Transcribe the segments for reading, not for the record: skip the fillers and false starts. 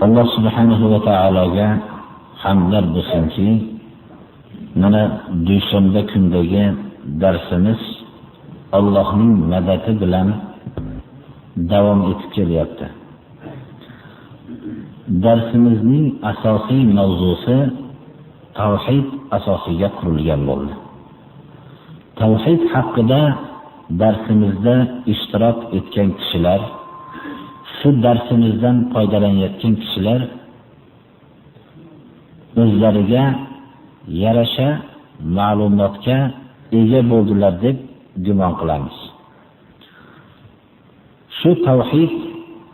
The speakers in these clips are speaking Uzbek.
Alloh subhanahu va taologa hamdlar bo'lsinki, mana dushanba kundagi darsimiz Allohning madadi bilan davom etib kelyapti. Darsimizning asosiy mavzusi tavhid asosiga qurilgan bo'ldi. Tavhid haqida darsimizda ishtirok etgan kishilar, shu darsimizdan foydalanayotgan kishilar o'zlariga yarasha ma'lumotga ega bo'ldilar deb gumon qilamiz. Shu tavhid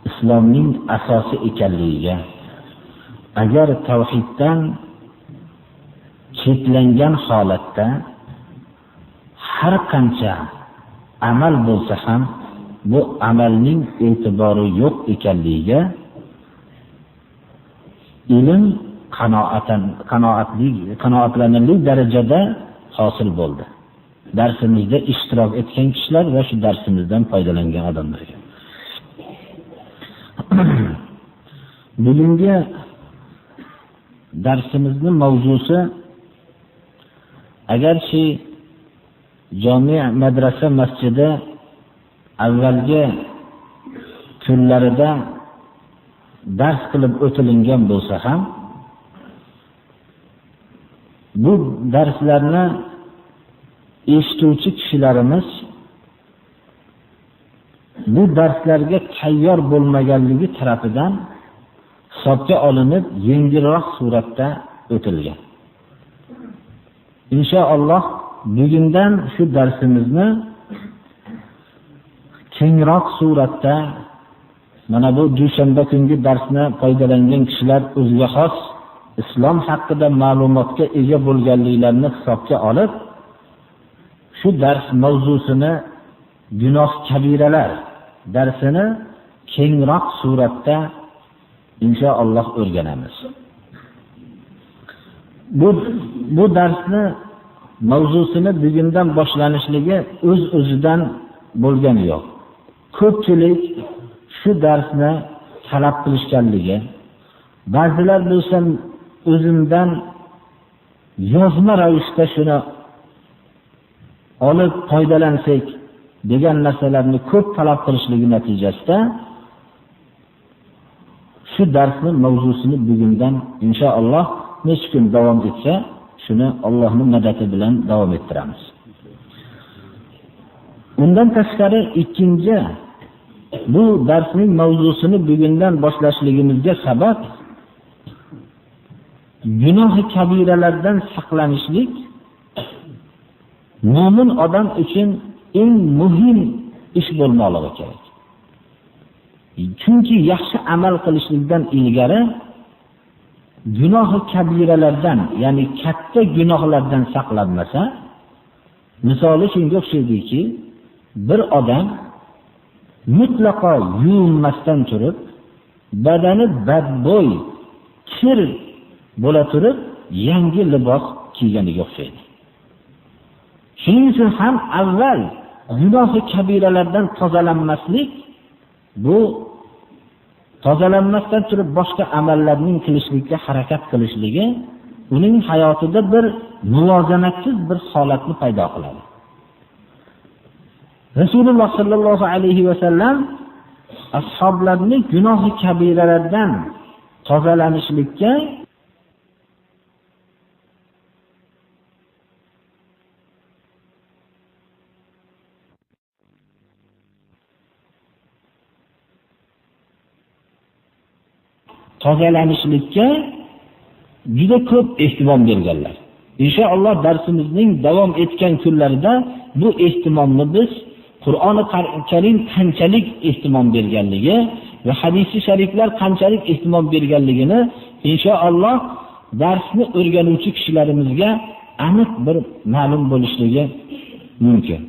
islomning asosi ekanligiga, agar tavhiddan chetlangan holatda har qancha amal bo'lsa ham bu amalning e'tibori yo'q ekanligiga ilm qanoatlanarli darajada hosil bo'ldi. Darsimizda ishtirok etgan kishilar va shu darsimizdan foydalangan odamlar. Bugungi darsimizning mavzusi, agarchi jami' madrasa masjidi avvalgi kunlarida dars qilib o'tilingan bo'lsa ham, bu darslarni eshituvchi kishilarimiz bu darslarga tayyor bo'lmaganligi tarafidan hisobga olinib yengilroq suratda o'tilgan. Inshaalloh bugundan shu darsimizni kengroq suratda, mana bu dushanba kungi darsni foydalangan kishilar o'ziga xos islom haqida ma'lumotga ega bo'lganliklarini hisobga olib, shu dars mavzusini gunoh kabiralar darsini kengroq suratda inshaalloh o'rganamiz. Bu darsni mavzusini bugundan boshlanishligi o'z-o'zidan bo'lgani yo'q. Ko'pchilik shu darsni talab qilishganligi, ba'zilar bo'lsa o'zimdan yozma ravishda shuni olib foydalansak degan narsalarni ko'p talab qilishligi natijasida shu darsning mavzusini bugundan inshaalloh necha kun davom etsa, shuni Allohning madadi bilan davom ettiramiz. Undan tashqari ikkinchi, bu darsning mavzusini bugundan boshlashligimizga sabab gunoh kabiralardan saqlanishlik mo'min odam uchun eng muhim ish bo'lmoqligi kerak. Chunki yaxshi amal qilishlikdan ilgari gunoh kabiralardan, ya'ni katta gunohlardan saqlanmasa, misoli shunga o'xshaydiki, bir odam mutlaqo yuvinmasdan turib, badani badbo'y, kir bo'la turib, yangi libos kiyganiga o'xshaydi. Shuning uchun ham avval gunoh kabiralardan tozalanmaslik, bu tozalanmasdan turib boshqa amallarning qilishlikka harakat qilishligi uning hayotida bir muvozanatsiz bir holatni paydo qiladi. Rasululloh sallallohu alayhi va sallam ashoblarni gunoh kabiralardan tozalanishlikka juda ko'p ehtimom berganlar. Inshaalloh darsimizning davom etgan kunlarida bu ehtimomni biz Qur'oni Karim qanchalik ehtimom berganligi va hadisi shariflar qanchalik ehtimom berganligini inshaalloh darsni o'rganuvchi kishilarimizga aniq bir ma'lum bo'lishligi mumkin.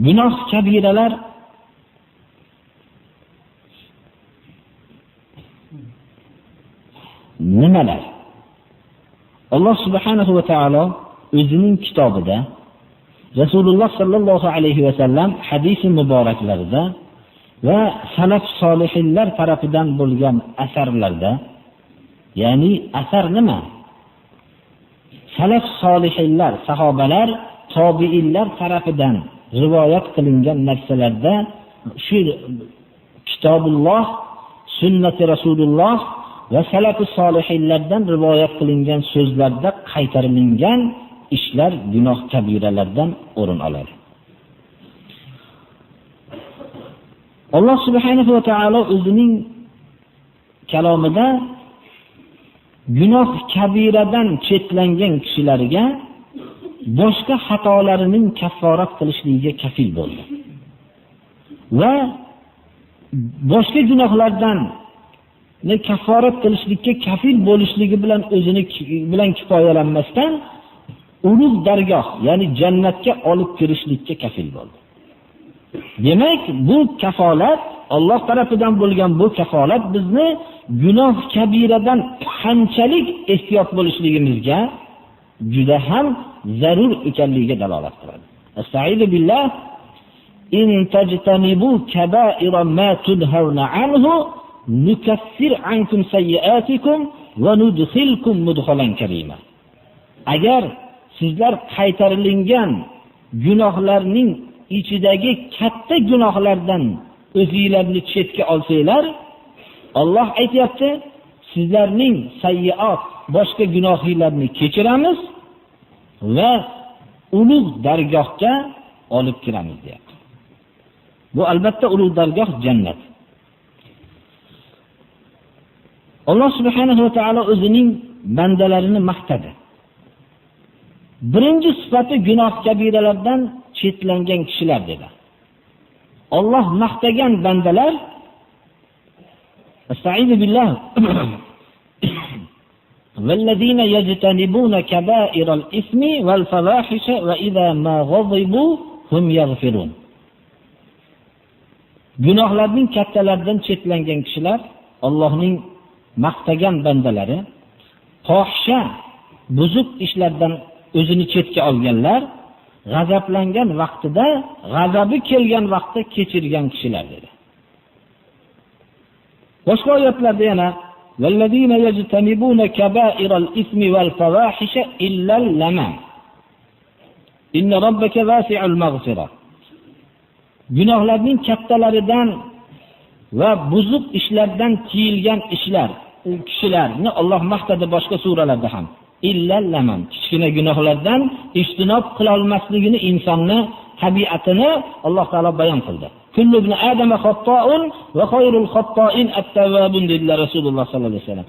Gunoh kabiralar nimalar? Alloh subhanahu va taolo o'zining kitobida, Rasululloh sallallohu alayhi va sallam hadis muboraklarida va salaf solihinlar tarafidan bo'lgan asarlarda, ya'ni asar nima? Salaf solihinlar, sahobalar, tobiinlar tarafidan rivoyat qilingan narsalarda shu kitobulloh, sunnati Rasululloh va salafi solihinlardan rivoyat qilingan so'zlarda qaytarilgan ishlar gunoh kabiralardan o'rin oladi. Alloh subhanahu va taolo o'zining kalomida gunoh kabiradan chetlangan kishilarga boshqa xatolarining kafforat qilishligiga kafil bo'ldi. Va boshqa gunohlardan kafforat qilishlikka kafil bo'lishligi bilan o'zini bilan kifoyalanmasdan ulug' dargoh, ya'ni jannatga olib kirishlikka kafil bo'ldi. Demak, bu kafolat, Alloh tarafidan bo'lgan bu kafolat bizni gunoh kabiradan qanchalik ehtiyot bo'lishligimizga juda ham zarur ekanligiga dalolat qiladi. Astagfiru billah. In tajtanibu kaba'ira ma tudhawna anhu nukaffir ankum sayyi'atikum va nudkhilkum mudkhalan karima. Agar sizlar qaytarilgan gunohlarning ichidagi katta gunohlardan o'zingizlarni chetga olsanglar, Alloh aytayapti, sizlarning sayyiat, boshqa gunohlarni kechiramiz va ulug' dargohga olib kiramiz deyapti. Bu albatta ulug' dargoh jannat. Alloh subhanahu va taolo o'zining bandalarini maqtadi. Birinchi sifati gunoh kabiralardan chetlangan kishilar dedi. Alloh maqtagan bandalar Astagfiru billah. Vallazina yajtanibuna kaba'iral ismi wal fawahisha wa idha ma ghadibu hum yaghfirun. Gunohlarning kattalaridan chetlangan kishilar Allohning maqtagan bandalari, fohisha, buzuq ishlardan o'zini chetga olganlar, g'azablangan vaqtida, g'azabi kelgan vaqtda kechirgan kishilar dedi. Boshqa oyatlarda yana vallazina yajtanibuna kaba'iral ismi wal fawahisha illa al-lamam. Inna robbaka wasi'ul maghfirah. Gunohlarning kattalaridan va buzuq ishlardan tiyilgan ishlar, kishilarni Alloh maqtadi boshqa suralarda ham. Illal lamam, kichkina gunohlardan ijtinob qila olmasligini, insonni tabiatini Alloh taolo bayon qildi. Kullu ibn adama xatto'un va khayrul xatto'in at-tawwabun dedilar Rasululloh sallallohu alayhi vasallam.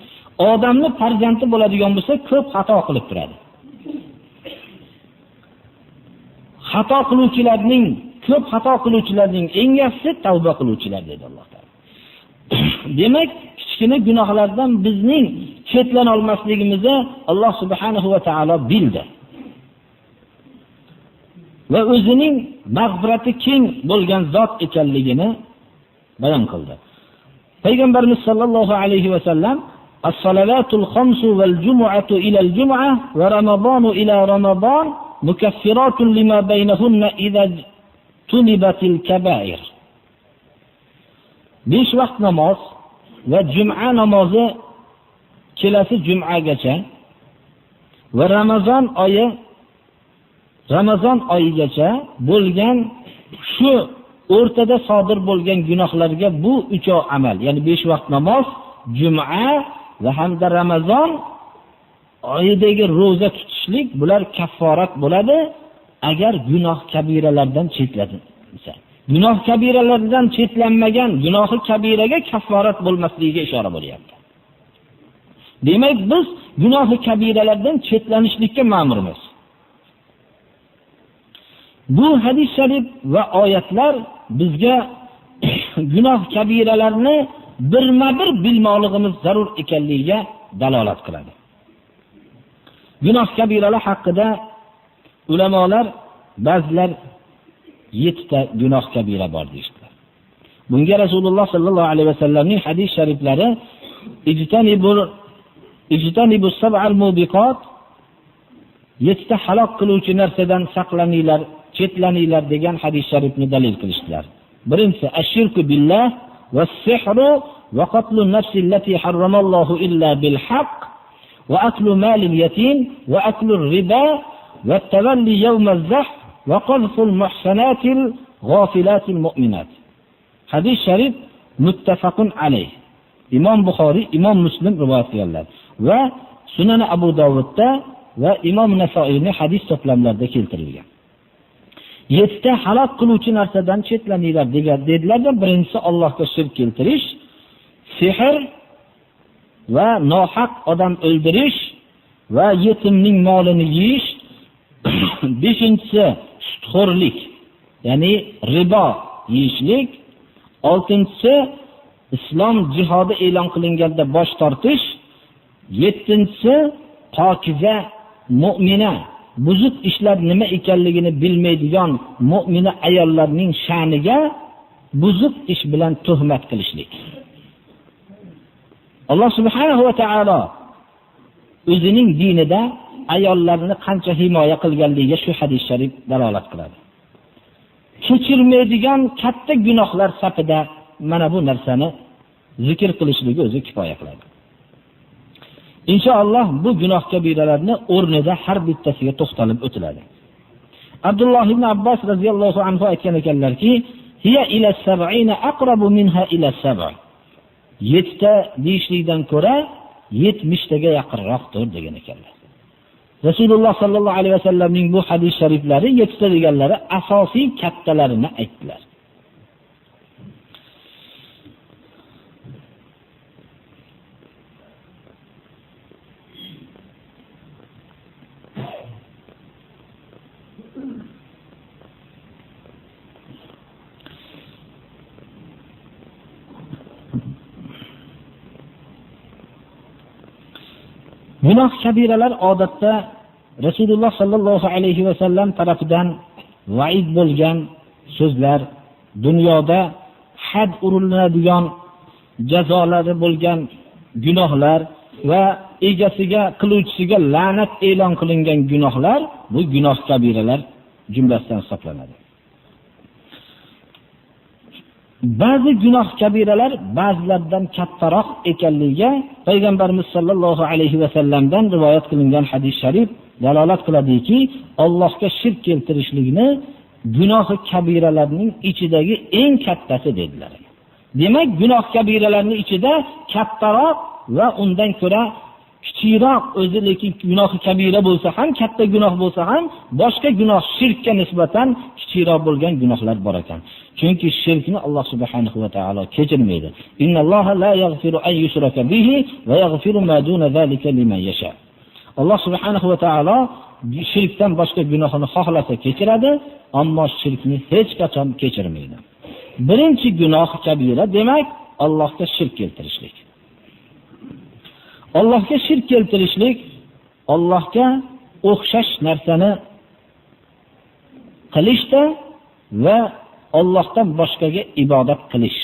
Odamni farzandi bo'ladigan bo'lsa, ko'p xato qilib turadi. Xato qiluvchilarning, ko'p xato qiluvchilarning eng yaxshisi tavba qiluvchilar dedi Alloh taolo. Demak, kichkina gunohlardan bizning chetlana olmasligimizni Alloh subhanahu va taolo bildi. Va o'zining mag'firati keng bo'lgan zot ekanligini bayon qildi. Payg'ambarimiz sollallohu alayhi va sallam as-salavatul khamsu wal jumu'atu ila al-jum'ah va ramadanu ila ramadan mukaffiratun lima baynahunna idza tunibatil kaba'ir. 5 vaqt namoz va juma namozi kelasi jumagacha va Ramazon oyigacha bo'lgan shu o'rtada sodir bo'lgan gunohlarga bu 3 amal, ya'ni 5 vaqt namoz, juma va hamda Ramazon oyidagi roza tutishlik bular kafforat bo'ladi agar gunoh kabiralardan chetlansa. Gunoh kabiralardan chetlanmagan gunohi kabiraga kafforat bo'lmasligiga ishora bo'lyapti. Demak, biz gunohi kabiralardan chetlanishlikka ma'murmiz. Bu hadis sharif va oyatlar bizga gunoh kabiralarni birma-bir bilmoqligimiz zarur ekanligiga dalolat qiladi. Gunoh kabiralar haqida ulamolar ba'zilar 7 ta gunoh kabira bor deydilar. Bunga Rasululloh sallallohu alayhi vasallamning hadis shariflari ijtanibus sab'al mubiqat, 7 ta halok qiluvchi narsadan saqlaninglar, chetlaninglar degan hadis sharifni dalil qilishdilar. Birinchisi ash-shirku billah va as-sihru va qatlu an-nafs allati harramallohu illa bil haqq va aklu mal al-yatim va aklu ar-riba va at-tawalli yawm az-zahf va qadfu al-muhsanat al-ghafilat al-mu'minat. Hadis sharif muttafaqun alayh. Imom Buxoriy, Imom Muslim rivoyat qilganlar va Sunan Abu Dovudda va Imom Nasoiyning hadis to'plamlarida keltirilgan. 7 ta halok qiluvchi narsadan chetlaninglar dedilar-da, birinchisi Allohga shirk keltirish, sehr va nohaq odam o'ldirish va yetimning molini yeyish. 5-inchisi sutxo'rlik, ya'ni ribo yeyishlik. 6-inchisi islom jihodi e'lon qilinganda bosh tortish. 7-inchisi pokiza mu'mina, buzuq ishlar nima ekanligini bilmaydigan mu'mina ayollarning sha'niga buzuq ish bilan tuhmat qilishlik. Alloh subhanahu va taolo o'zining dinida ayollarni qancha himoya qilganligiga shu hadis sharif dalolat qiladi. Kechirmaydigan katta gunohlar safida mana bu narsani zikr qilishligi o'zi kifoya qiladi. Inshaalloh bu gunoh kabiralarni o'rnida har bittasiga to'xtalib o'tiladi. Abdulloh ibn Abbos radhiyallohu anhu aytgan ekanlarki, hiya ila 70 aqrabu minha ila 7. 7 ta deyishlikdan ko'ra 70 taga yaqinroqdir degan ekanlar. Rasululloh sallallohu alayhi vasallamning bu hadis shariflari 7 ta deganlari asosiy kattalarini aytdilar. Gunoh kabiralar odatda Rasululloh sallallohu alayhi va sallam tarafidan va'id bo'lgan so'zlar, dunyoda had uriladigan jazolari bo'lgan gunohlar va egasiga, qiluvchisiga la'nat e'lon qilingan gunohlar bu gunoh kabiralar jumlasidan hisoblanadi. Ba'zi gunoh kabiralar ba'zilaridan kattaroq ekanligiga payg'ambarimiz sollallohu alayhi va sallamdan rivoyat qilingan hadis sharif dalolat qiladiki, Allohga shirk keltirishlikni gunohi kabiralarning ichidagi eng kattasi dedilar. Demak, gunoh kabiralarning ichida kattaroq va undan ko'ra kichikroq, o'zi lekin gunohi kabira bo'lsa ham, katta gunoh bo'lsa ham, boshqa gunoh shirkka nisbatan kichikroq bo'lgan gunohlar bor ekan. Chunki shirkni Alloh subhanahu va taolo kechirmaydi. Innalloha la yaghfiru an yushraka bihi va yaghfiru ma duna zalika liman yasha. Alloh subhanahu va taolo shirkdan boshqa gunohni xohlasa kechiradi, ammo shirkni hech qachon kechirmaydi. Birinchi gunoh kabira demak Allohga shirk keltirishlik. Allohga shirk keltirishlik, Allohga o'xshash narsani qilishda va Allohdan boshqaga ibodat qilish.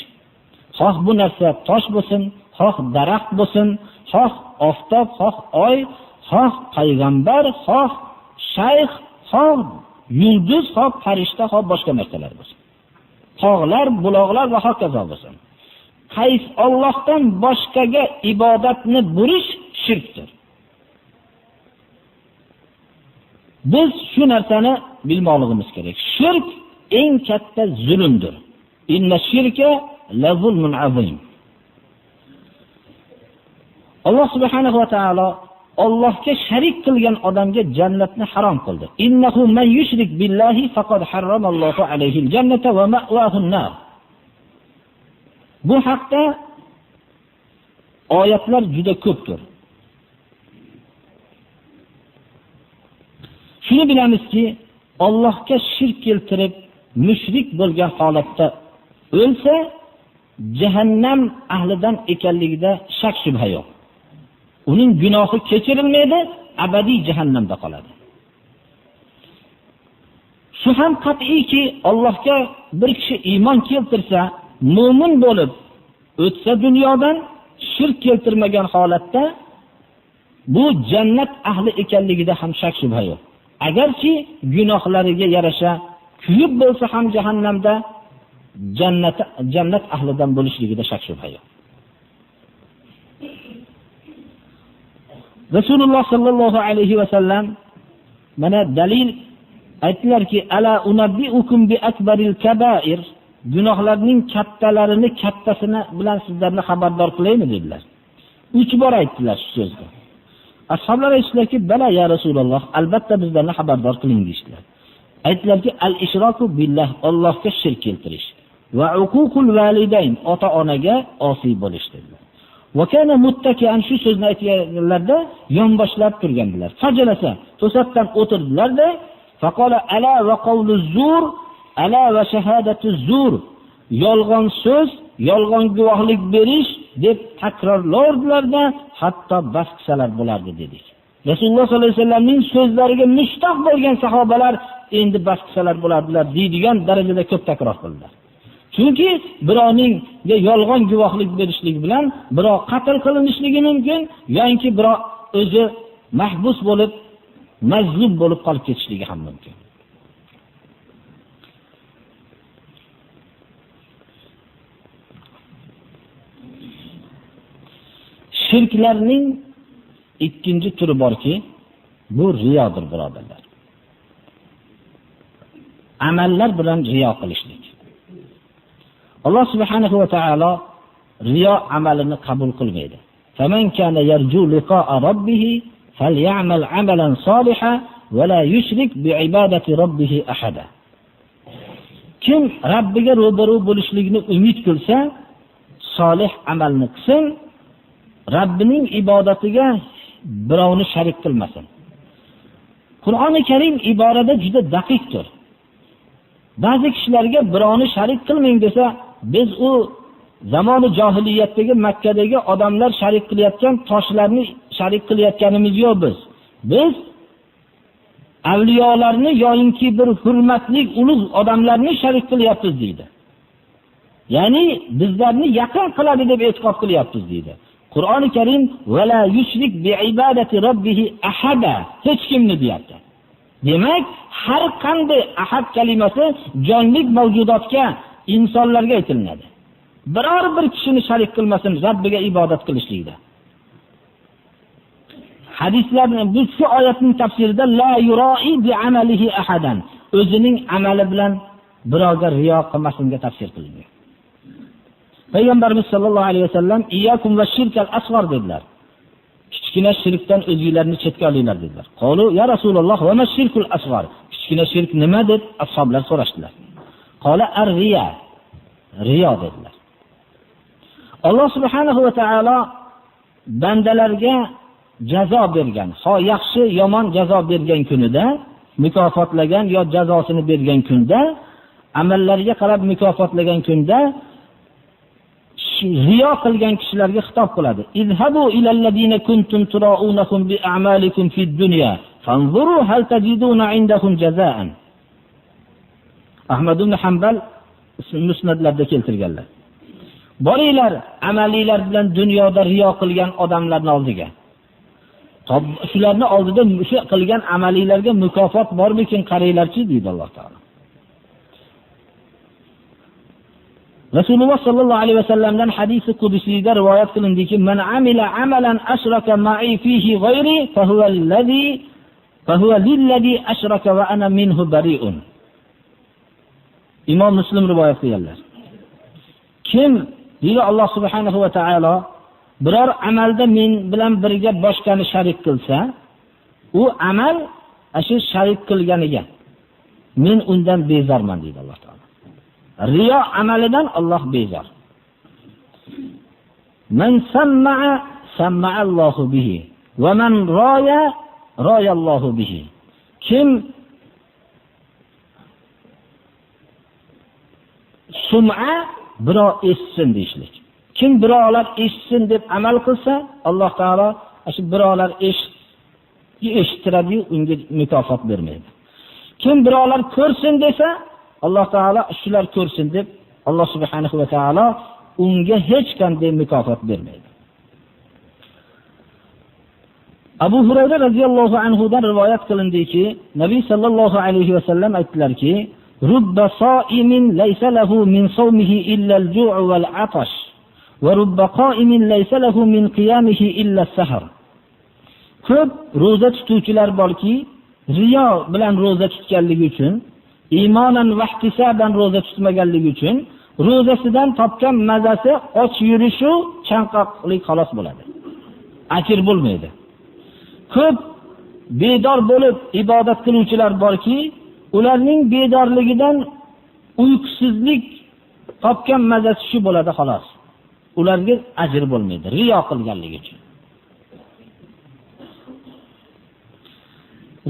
Xoh bu narsa tosh bo'lsin, xoh daraxt bo'lsin, xoh oftob, xoh oy, xoh payg'ambar, xoh shayx, xoh yulduz, xoh farishta, xoh boshqa narsalar bo'lsin. Tog'lar, buloqlar va hokazo bo'lsin. Qaysi Allohdan boshqaga ibodatni burish shirkdir. Biz shu narsani bilmoqligimiz kerak. Shirk eng katta zulmdir. Inna shirka la zulmun azim. Alloh subhanahu va taolo Allohga sharik qilgan odamga jannatni harom qildi. Innahu man yushrik billahi faqad harramallohu alayhi al-jannata va ma'wahu an-nar. Bu haqda oyatlar juda ko'pdir. Shuni bilamizki, Allohga shirk keltirib, mushrik bo'lgan holatda o'lsa, jahannam ahlidan ekanligida shak shubha yo'q. Uning gunohi kechirilmaydi, abadiy jahannamda qoladi. Shu ham qat'iyki, Allohga bir kishi iymon keltirsa, mu'min bo'lib o'tsa dunyodan, shirk keltirmagan holatda bu jannat ahli ekanligida ham shak shubha yo'q. Agarchi gunohlariga yarasha kuyib bo'lsa ham jahannamda, jannat ahlidan bo'lishligida shak shubha yo'q. Rasululloh sallallohu alayhi va sallam mana dalil aytdilarki, ala unabbiukum bi akbaril kaba'ir, gunohlarning kattalarini kattasini bilan sizlarni xabardor qilaymi dedilar. 3 bor aytdilar shu so'zni. Ashoblar aytdilarki, bala ya Rasululloh, albatta bizlarni xabardor qiling deydilar. Aytdilarki, al-ishroku billah, Allohga shirk keltirish va uququl validayn, ota-onaga osiy bo'lish dedilar. Va kana muttakian, shu so'zni aytganlarda yonboshlab turgandilar. Fajalasa, to'satdan o'tirdilar-da, faqala ala va qawlu zur, ala va shahadatu zur, yolg'on so'z, yolg'on guvohlik berish deb takrorlardilar-da, hatto bas qilsalar bo'lardi dedik. Rasululloh sollallohu alayhi vasallamning so'zlariga mushtaq bo'lgan sahobalar endi bas qilsalar bo'lardilar deydigan darajada ko'p takror qildilar. Chunki birovningga yolg'on guvohlik berishlik bilan birov qatl qilinishligi mumkin, yoki birov o'zi mahbus bo'lib, mazlum bo'lib qolib ketishligi ham mumkin. Shirklarning ikkinchi turi borki, bu riyodir, birodarlar. Amallar bilan riyo qilishlik. Alloh subhanahu va taolo riyo amalini qabul qilmaydi. Faman kana yarju liqa'a rabbih falyamal amalan solihan va la yushrik bi'ibadati rabbih ahada. Kim Rabbiga ro'baro bo'lishlikni umid qilsa, solih amalni qilsin, Rabbining ibodatiga birovni sharik qilmasin. Qur'oni Karim iborada juda daqiqdir. Ba'zi kishilarga birovni sharik qilmang desa, biz u zamoni johiliyatdagi Makkadagi odamlar sharik qilayotgan toshlarni sharik qilayotganimiz yo'q biz. Biz avliyolarni yoinki bir hurmatli ulug' odamlarni sharik qilyapmiz deydi. Ya'ni bizlarni yaqin qiladi deb e'tiqod qilyapmiz deydi. Qur'oni Karim wala yushrik bi'ibadati rabbih ahada, hech kimni deyapti. Demak, har qanday ahad kalimasi jonli mavjudotga, insonlarga aytiladi. Biror bir kishini sharik qilmasin Rabbiga ibodat qilishlikda. Hadislarni bu shu oyatning tafsirida la yura'i bi amalihi ahadan, o'zining amali bilan birovga riyo qilmasinga tafsir qilingan. Payg'ambarimiz sollallohu alayhi vasallam iyyakum va shirkal asghar dedilar. Kichkina shirkdan o'zingizlarni chetga olinglar dedilar. Qolu ya Rasululloh va ma shirkul asghar? Kichkina shirk nima deb ashoblar so'rashdilar. Qala ar-riya, riyo dedilar. Alloh subhanahu va taolo bandalarga jazo bergan, yaxshi yomon jazo bergan kunida, mukofotlagan yo jazosini bergan kunda, amallariga qarab mukofotlagan kunda riyo qilgan kishilarga xitob qiladi. Izhabu ilal ladina kuntum tura'unahum bi a'malikum fid dunya fanzuru hal tajiduna indahum jazaan. Ahmad ibn Hanbal musnadlarda keltirganlar. Boringlar amaliylar bilan dunyoda riyo qilgan odamlarning oldiga. Shularning oldida o'sha qilgan amaliylarga mukofot bormikin qaranglarchi deydi Alloh taolo. Rasululloh sallallohu alayhi vasallamdan hadisi qudusiyda rivoyat qilindiki, "Man amila amalan ashraka ma'i fihi g'ayri fahuwa lilladhi ashraka va ana minhu bari'un." Imom Muslim rivoyat qilganlar. Kim deydi Alloh subhanahu va taolo biror amalda men bilan birga boshqani sharik qilsa, u amal shu sharik qilganiga men undan bezorman deydi Alloh taolo. Riyo amalidan Alloh bezor. Man samma'a samma'a Allohu bihi va man roya roya Allohu bihi. Kim sum'a birov eshitsin deyishlik. Kim birovlar eshitsin deb amal qilsa, Alloh taolo shu birovlar eshittiradi, unga mukofot bermaydi. Kim birovlar ko'rsin desa, Alloh taolo shular ko'rsin deb Alloh subhanahu va taolo unga hech qanday mukofot bermaydi. Abu Hurayra radhiyallohu anhu dan rivoyat qilindiki, Nabiy sallallohu alayhi va sallam aytdilarki, rubba so'imin laysa lahu min sawmihi illa al-ju' wal 'atash va rubba qa'imin laysa lahu min qiyamihi illa as-sahar. Ko'p roza tutuvchilar borki, riyo bilan roza tutganligi uchun, iymonan va ihtisoban roza tutmaganligi uchun rozasidan topgan mazasi och yurishu chanqoqlik xolos bo'ladi. Ajr bo'lmaydi. Ko'p bedor bo'lib ibodat qiluvchilar borki, ularning bedorligidan uyqusizlik topgan mazasi shu bo'ladi xolos. Ularga ajr bo'lmaydi riyo qilganligi uchun.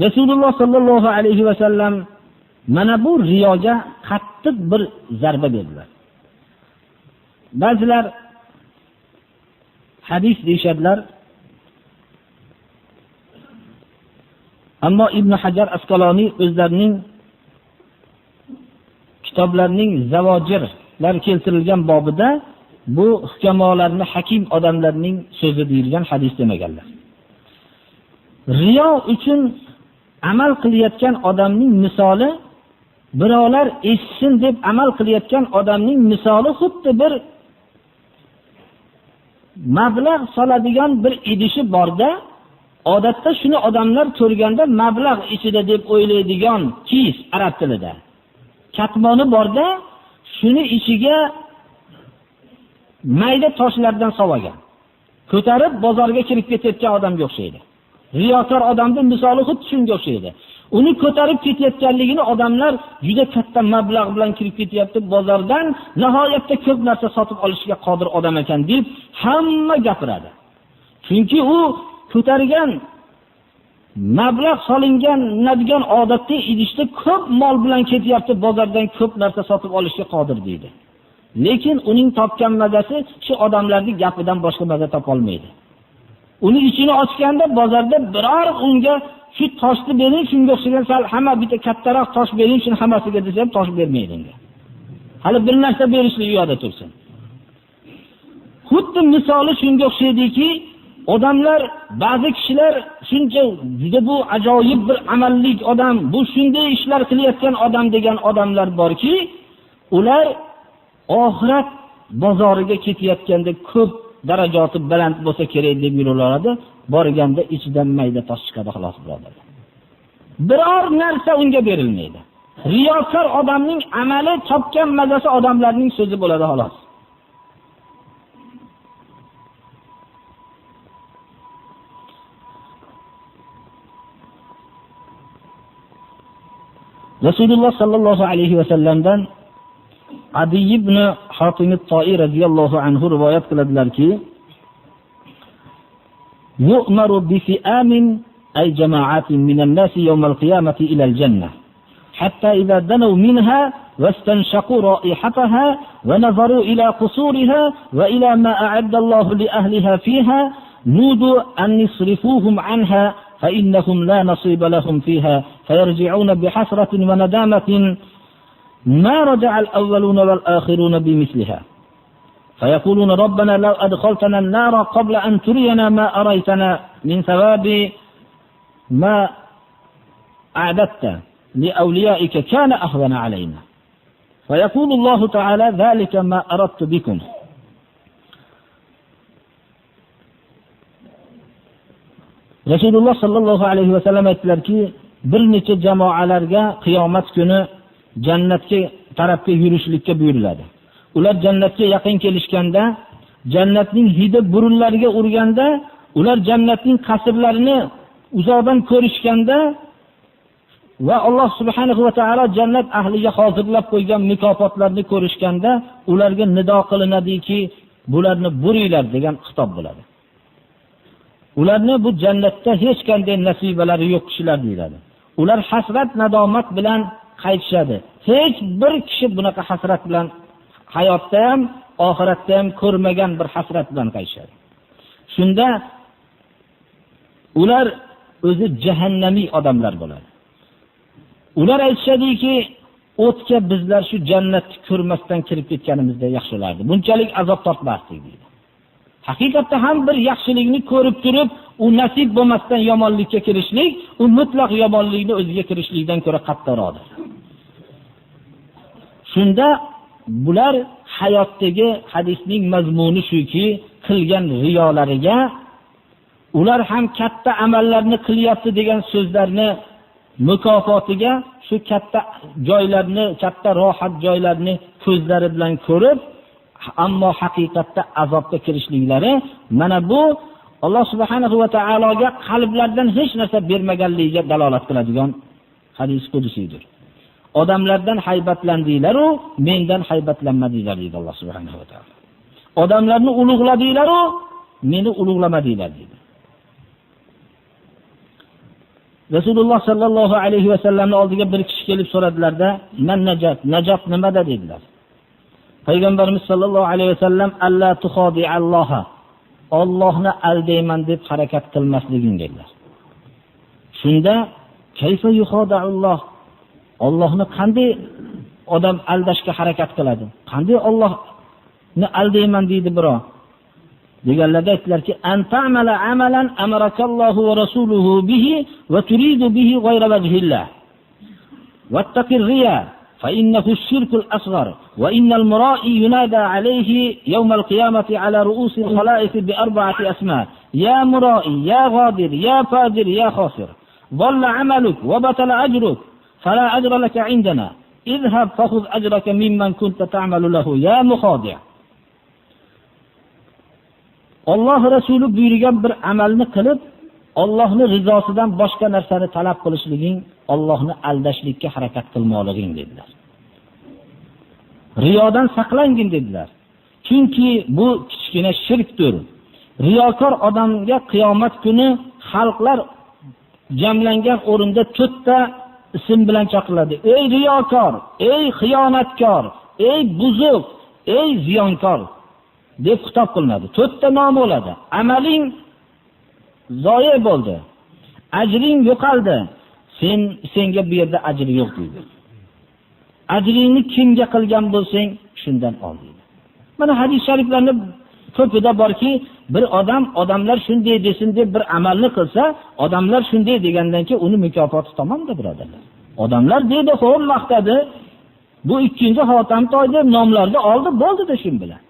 Rasululloh sallallohu alayhi va sallam mana bu riyoga qattiq bir zarba berdilar. Ba'zilar hadis deyshadlar, ammo Ibn Hajar Asqaloniy o'zlarining kitoblarining zavojirlar keltirilgan bobida bu hukamolarni, hakim odamlarning so'zi deyilgan hadis demaganlar. Riyo uchun amal qilayotgan odamning misoli, birovlar eshitsin deb amal qilayotgan odamning misoli xuddi bir mablag' soladigan bir idishi borda, odatda shuni odamlar ko'rganda mablag' ichida deb o'ylaydigan kis arab tilida. Katmoni borda shuni ichiga mayda toshlardan savagan. Ko'tarib bozorga kirib ketayotgan odamga o'xshaydi. Riyokor odamning misoli xuddi shunga o'xshaydi. Uni ko'tarib ketayotganligini odamlar juda katta mablag' bilan kirib ketyapti bozordan, nihoyatda ko'p narsa sotib olishga qodir odam ekan deb hamma gapiradi. Chunki u ko'targan mablag' solingan odatda idishda ko'p mol bilan ketyapti bozordan, ko'p narsa sotib olishga qodir deydi. Lekin uning topgan mazasi shu odamlarning gapidan boshqa maza topa olmaydi. Uni ichini ochganda bozorda biror unga shu toshni bering, shunga o'xshagan sal hamma bitta kattaroq tosh bering, shuni hammasiga desa ham tosh bermaydi unga. Hali bir narsa berishlik yo'lda tursin. Xuddi misoli shunga o'xshaydiki, odamlar, ba'zi kishilar shuncha juda bu ajoyib bir amallik odam, bu shunday ishlar qilayotgan odam degan odamlar borki, ular oxirat bozoriga ketayotganda ko'p darajati baland bo'lsa kerak deb yuraveradi, borganda ichidan mayda tosh chiqadi xolos birodarlar. Biror narsa unga berilmaydi. Riyokor odamning amali topgan mazasi odamlarning so'zi bo'ladi xolos. Rasululloh sallallohu alayhi va sallamdan Adi ibn Hatim at-Ta'i radhiyallohu anhu rivoyat qiladilarki, yu'maru bi fi'amin ay jama'atin min an-nas yawm al-qiyamati ila al-jannah hatta idha danaw minha wastanshaqu ra'ihataha wa nazaru ila qusuriha wa ila ma a'adda Allah li ahliha fiha nudu an yusrifuhum anha fa innahum la nasiba lahum fiha fayarji'una bi hasratin wa nadamatin ما رجع الأولون والآخرون بمثلها فيقولون ربنا لو أدخلتنا النار قبل أن ترينا ما أريتنا من ثواب ما أعددت لأوليائك كان أهون علينا فيقول الله تعالى ذلك ما أردت بكم رسول الله صلى الله عليه وسلم aytdilarki, bir necha jamoalarga qiyomat kuni jannatga tarafga yurishlikka buyuriladi. Ular jannatga yaqin kelishganda, jannatning hidi burunlariga urganda, ular jannatning qasrlarini uzoqdan ko'rishganda va Alloh subhanahu va taolo jannat ahliga hozirlab qo'ygan mukofotlarni ko'rishganda, ularga nido qilinadiki, bularni buringlar degan xitob bo'ladi. Ularni bu jannatda hech qanday nasibalari yo'q kishilar deyiladi. Ular hasrat, nadomat bilan qaytishadi. Hech bir kishi bunaqa hasrat bilan hayotda ham, oxiratda ham ko'rmagan bir hasrat bilan qaytishadi. Shunda ular o'zi jahannamiy odamlar bo'ladi. Ular aytishadiki, o'tga bizlar shu jannatni ko'rmasdan kirib ketganimizda yaxshi bo'lardi. Bunchalik azob tortmasdik deydi. Haqiqatda ham bir yaxshilikni ko'rib turib, u nasib bo'lmasdan yomonlikka kirishlik, u mutlaq yomonlikni o'ziga kirishlikdan ko'ra qattiqroqdir. Shunda bular hayotdagi hadisning mazmuni shuki, qilgan riyolariga ular ham katta amallarni qilyapti degan so'zlarni mukofotiga shu katta joylarni, katta rohat joylarni ko'zlari bilan ko'rib, ammo haqiqatda azobga kirishliklari mana bu Alloh subhanahu va taologa qalblardan hech narsa bermaganligiga dalolat qiladigan hadis qudusiydir. Odamlardan haybatlandinglar-u, mendan haybatlanmadinglar deydi Alloh subhanahu va taolo. Odamlarni ulug'ladinglar-u, meni ulug'lamadinglar deydi. Rasululloh sallallohu alayhi va sallamning oldiga bir kishi kelib so'radilarda, "Man najot? Najot nimada?" dedilar. Payg'ambarimiz sallallohu alayhi va sallam, "Alla tuxodi'alloha." Allohni aldayman deb harakat qilmasliging dedilar. Shunda kayfa yuxoda'ulloh? Allohni qanday odam aldashga harakat qiladi? Qanday Allohni aldayman deydi biroq? Deganlarda aytdilarki, "An ta'mala amalan amarakallohu va rasuluhu bihi va turidu bihi ghayra wajhillah. Wattaqir riya fa innahu ash-shirkul asghar wa innal mura'i yunada alayhi yawm al-qiyamati ala ru'usi al-khalaiq bi arba'ati asma. Ya mura'i, ya ghadir, ya fajir, ya khasir. Dhalla 'amaluk wa batala ajruk. Fala ajra laka 'indana. Idhhab fakhudh ajraka mimman kunta ta'malu lahu ya mukhadi'." Alloh rasuli buyurgan bir amalni qilib, Allohning rizosidan boshqa narsani talab qilishliging, Allohni aldashlikka harakat qilmoqliging dedilar. Riyodan saqlangin dedilar. Chunki bu kichkina shirkdir. Riyokor odamga qiyomat kuni xalqlar jamlangan o'rinda 4 ta ism bilan chaqiriladi. Ey riyokor, ey xiyonatkor, ey buzuq, ey ziyonkor deb xitob qilinadi. 4 ta nom bo'ladi. Amaling zoya bo'ldi. Ajring yo'qoldi. Senga bu yerda ajr yo'q deydi. Ajringni kimga qilgan bo'lsang, shundan ol deydi. Mana hadis shariflarni ko'pida borki, bir odamlar shunday desin deb bir amalni qilsa, odamlar shunday degandan keyin uni mukofoti tamomda birodarlar. Odamlar deydi, xo'p maqtadi. Bu 2-Hotam to'y deb nomlarni oldi, bo'ldi-da shu bilan.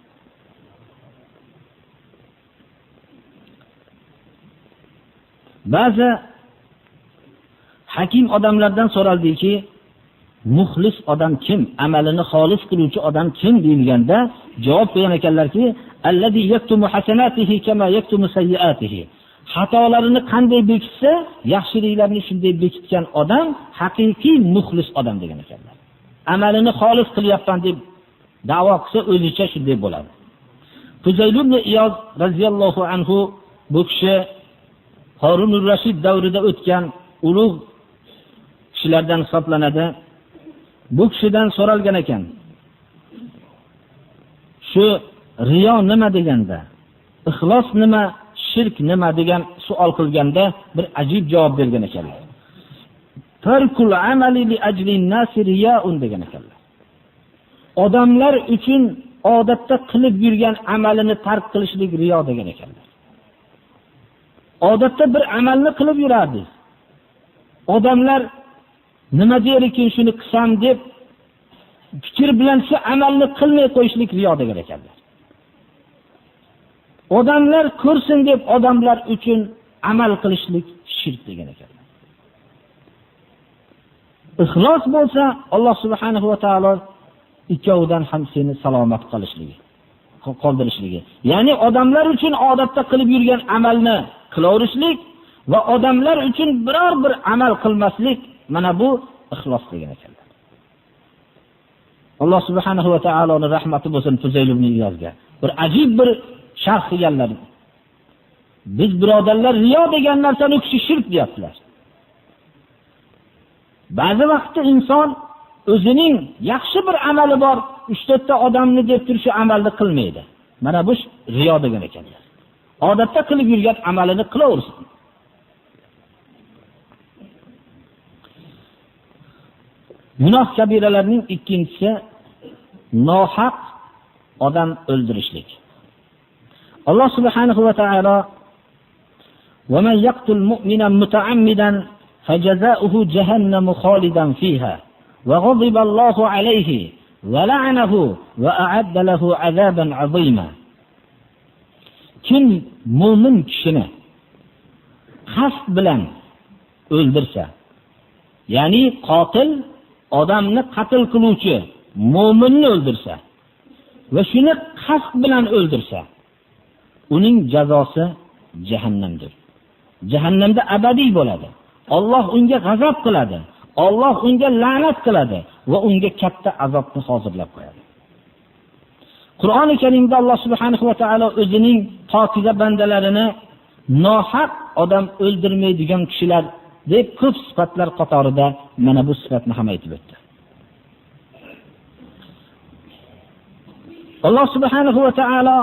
Ba'zi hakim odamlardan so'raldiki, muxlis odam kim? Amalini xolis qiluvchi odam kim deyilganda javob bergan ekanlarki, allazi yaktumu hasanatihi kama yaktumu sayyiatihi. Xatolarini qanday bekitsa, yaxshiliklarini shunday bekitgan odam haqiqiy muxlis odam degan ekanlar. Amalini xolis qilyapman deb da'vo qilsa, o'zicha shunday bo'ladi. Fuzayl ibn Iyod radhiyallohu anhu bu kishi Harunur Rashid davrida o'tgan ulug' kishilardan hisoblanadi. Bu kishidan so'ralgan ekan. Shu riyo nima deganda, ixlos nima, shirk nima degan savol qilganda bir ajib javob bergan ekanlar. Tarkul amali li ajli an-nas riya'un degan ekanlar. Odamlar uchun odatda qilib yurgan amalini tark qilishlik riyo degan ekanlar. Odatda bir amalni qilib yuradi. Odamlar nima der ekan shuni qilsam deb fikr bilan shu amalni qilmay qo'yishlik riyo degan ekanlar. Odamlar ko'rsin deb odamlar uchun amal qilishlik shirk degan ekanlar. Ixlos bo'lsa Alloh subhanahu va taolo ikkovidan ham seni salomat qoldirishligi. Ya'ni odamlar uchun odatda qilib yurgan amalni qilaverishlik va odamlar uchun biror bir amal qilmaslik, mana bu ixlos degan ekanlar. Alloh subhanahu va taoloning rahmati bo'lsin Fuzayl ibn Iyozga. Bir ajib bir sharh qilganlar. Biz birodarlar riyo degan narsani u kishi shirk deyaptilar. Ba'zi vaqtda inson o'zining yaxshi bir amali bor, 3-4 ta odamni deb turib shu amalni qilmaydi. Mana bu riyo degan ekanlar. Odatda qilib yurgan amalini qilaversin. Gunoh kabiralarning ikkinchisi nohaq odam o'ldirishlik. Alloh subhanahu va taolo va man yaqtul mu'mina muta'ammidan fajaza'uhu jahannamu khalidan fiha wa ghadiba Allohu alayhi va la'anahu va a'adda lahu azaban azima. Kim mu'min kishini qasd bilan o'ldirsa, ya'ni qotil odamni qatl qiluvchi mu'minni o'ldirsa va shuni qasd bilan o'ldirsa, uning jazosi jahannamdir. Jahannamda abadiy bo'ladi. Alloh unga g'azab qiladi. Alloh unga la'nat qiladi va unga katta azobni hozirlab qo'yadi. Qur'oni Karimda Alloh subhanahu va taolo o'zining pokiza bandalarini nohaq odam o'ldirmaydigan kishilar deb ko'p sifatlar qatorida mana bu sifatni ham aytib o'tdi. Alloh subhanahu va taolo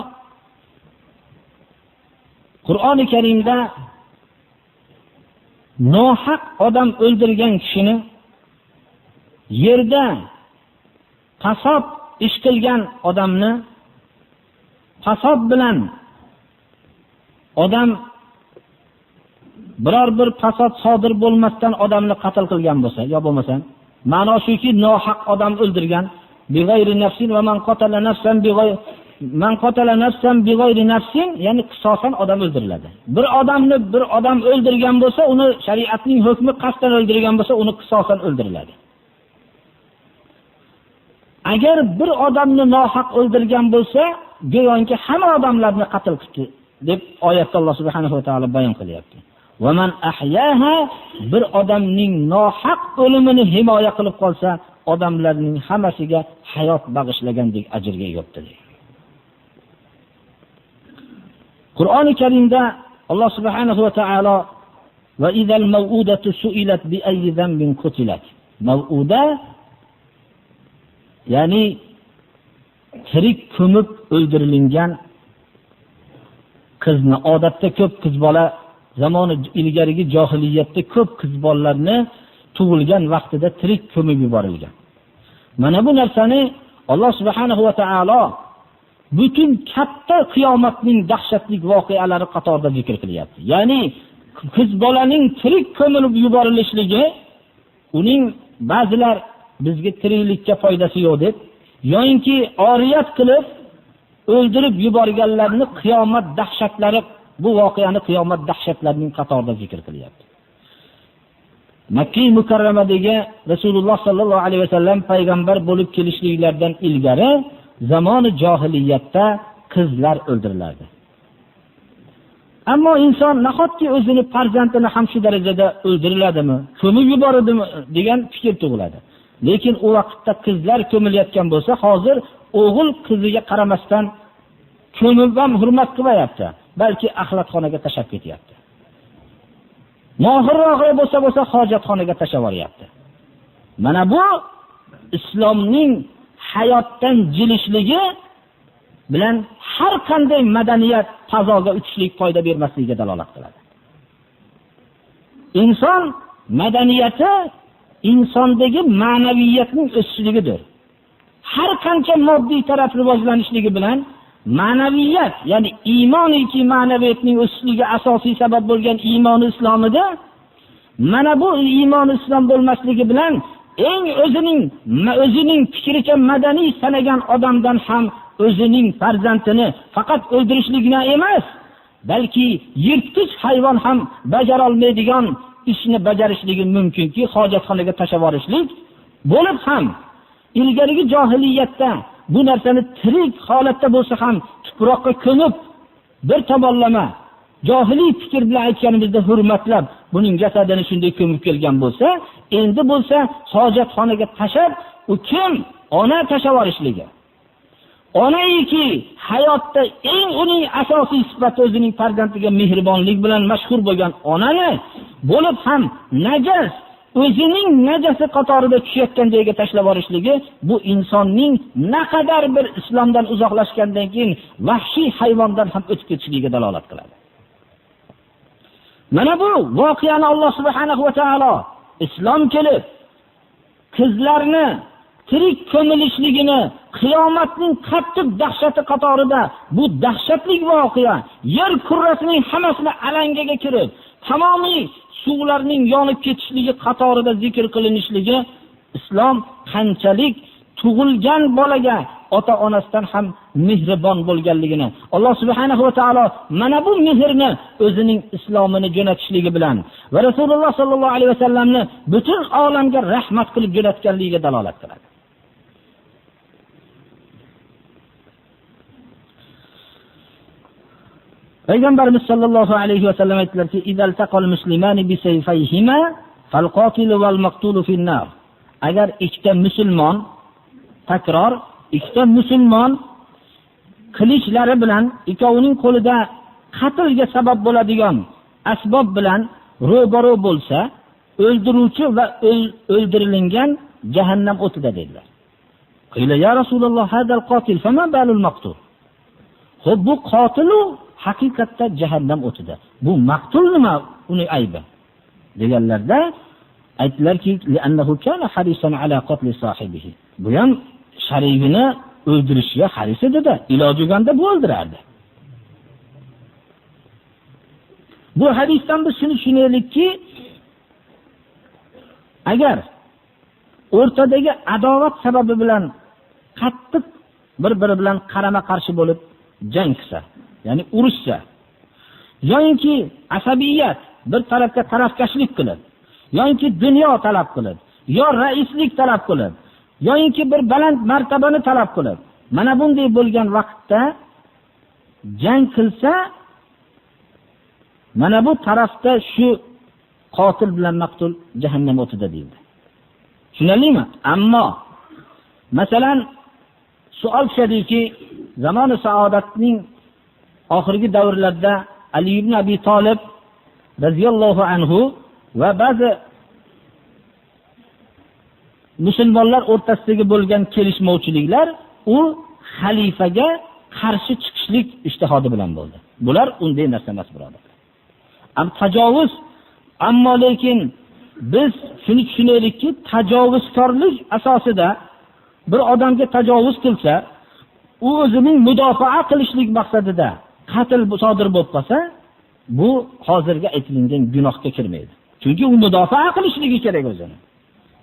Qur'oni Karimda nohaq odam o'ldirgan kishini yerda qasob ish qilgan odamni qasob bilan odam biror bir fasod sodir bo'lmasdan odamni qatl qilgan bo'lsa, yo bo'lmasa, ma'no shuki nohaq odam o'ldirgan, big'ayri nafsin va man qatala nafsan big'ayri nafsin, ya'ni qisosan odam o'ldiriladi. Bir odamni bir odam o'ldirgan bo'lsa, uni shariatning hukmi qasddan o'ldirgan bo'lsa, uni qisosan o'ldiriladi. Agar bir odamni nohaq o'ldirgan bo'lsa, go'yoki hamma odamlarni qatl qildi deb oyatda Alloh subhanahu va taolo bayon qilyapti. Va man ahyaha, bir odamning nohaq o'limini himoya qilib qolsa, odamlarning hammasiga hayot bag'ishlagandek ajrga ega bo'ladi. Qur'oni Karimda Alloh subhanahu va taolo va idal maw'udatu su'ilat bi ayyi dhanbin qutilat. Maw'uda ya'ni tirik ko'mib o'ldirilgan qizni, odatda ko'p qiz bola zamoni ilgarigi johiliyatda ko'p qiz bolalarni tug'ilgan vaqtida tirik ko'mib yuborilgan. Mana bu narsani Alloh subhanahu va taolo butun katta qiyomatning dahshatli voqealari qatorida zikr qilyapti. Ya'ni qiz bolaning tirik ko'milib yuborilishligi, uning ba'zilar bizga tiriklikka foydasi yo'q deb, yo'inki oriyat qilib o'ldirib yuborganlarni qiyomat dahshatlari, bu voqeani qiyomat dahshatlarining qatorida zikr qilyapti. Makka mukarramadagi Rasululloh sallallohu alayhi vasallam payg'ambar bo'lib kelishliklaridan ilgari zamoni johiliyatda qizlar o'ldirilardi. Ammo inson nahotki o'zini farzandini ham shu darajada o'ldiriladimi, ko'mib yuboradimi degan fikr tug'iladi. Lekin u vaqtda qizlar ko'milayotgan bo'lsa, hozir o'g'il qiziga qaramasdan ko'mib ham hurmat qilyapti, balki axlatxonaga tashab ketyapti. Mohirroq bo'lsa hojatxonaga tashab yuboryapti. Mana bu islomning hayotdan jilishligi bilan har qanday madaniyat fazoga uchishlik foyda bermasligiga dalolat qiladi. Inson madaniyati insondagi ma'naviyatning o'sishligidir. Har qancha moddiy taraf rivojlanishligi bilan ma'naviyat, ya'ni iymoniki ma'naviyatning o'sishiga asosiy sabab bo'lgan iymoni islomida, mana bu iymoni islom bo'lmasligi bilan eng o'zining fikricha madaniy sanagan odamdan ham o'zining farzandini faqat o'ldirishlikni emas, balki yirtqich hayvon ham bajara olmaydigan ishni bajarishligi mumkinki, hojatxonaga tashab yuborishlik bo'lib ham ilgarigi johiliyatda bu narsani tirik holatda bo'lsa ham tuproqqa ko'mib bir tomonlama johiliy fikr bilan aytganimizda hurmatlab buning jasadini shunday ko'mib kelgan bo'lsa, endi bo'lsa hojatxonaga tashab, u kim? Ona tashab yuborishligi. Onaiki hayotda eng uning asosiy sifati o'zining farzandiga mehribonlik bilan mashhur bo'lgan onani bo'lib ham najas, o'zining najasi qatorida tushayotgan joyga tashlab yuborishligi, bu insonning naqadar bir islomdan uzoqlashgandan keyin vahshiy hayvondan ham o'tib ketishligiga dalolat qiladi. Mana bu voqeani Alloh subhanahu va taolo islom kelib qizlarni tirik ko'milishligini qiyomatning qattiq dahshati qatorida, bu dahshatli voqea yer kurrasining hammasini alangaga kirib, tamomiy suvlarning yonib ketishligi qatorida zikr qilinishligi islom qanchalik tug'ilgan bolaga ota-onasidan ham mehribon bo'lganligini Alloh subhanahu va taolo mana bu mehrni o'zining islomini jo'natishligi bilan va Rasululloh sallallohu alayhi vasallamni butun olamga rahmat qilib jo'natganligiga dalolat qiladi. Payg'ambarimiz sallallohu alayhi vasallam aytdilarki: "Idal taqal muslimani bi sayfayhima fal qatilu wal maqtulu fin nar." Agar ikkita musulmon ikkita musulmon qilichlari bilan ikkovining qo'lida qatlga sabab bo'ladigan asbob bilan ro'baro bo'lsa, o'ldiruvchi va o'ldirilgan jahannam o'tida dedilar. Qila ya Rasululloh hadal qatil fama balul maqtul. Xo'p, bu qotilu haqiqatda jahannam o'tida. Bu maqtul nima uning aybi? Deganlarda aytdilarki, li'annahu kana harisan ala qatl sahibihi. Bu ham sharigini o'ldirishga haris edi-da, iloji bo'lganda bu o'ldirardi. Bu hadisdan biz shuni tushunaylikki, agar o'rtadagi adovat sababi bilan qattiq bir-biri bilan qarama-qarshi bo'lib jang qilsa, ya'ni urushsa, yoki asabiyat bir tarafga tarafkashlik qilib, yoki dunyo talab qilib, yo raislik talab qilib, yoki bir baland martabani talab qilib, mana bunday bo'lgan vaqtda jang qilsa, mana bu tarafda shu qotil bilan maqtul jahannam o'tida deydi. Tushunarlimi? Ammo masalan savol tushadiki, zamoni saodatning oxirgi davrlarda Ali ibn Abi Talib radhiyallohu anhu va ba'zi musulmonlar o'rtasidagi bo'lgan kelishmovchiliklar u xalifaga qarshi chiqishlik ijtihodi bilan bo'ldi. Bular unday narsa emas, birodar. Tajovuz, ammo lekin biz shuni tushunaylikki, tajovuzkorlik asosida bir odamga tajovuz qilsa, u o'zining mudofaa qilishlik maqsadida qatl sodir bo'lib qolsa, bu hozirga aytilgan gunohga kirmaydi. Chunki u mudofaa qilishligi kerak o'zini.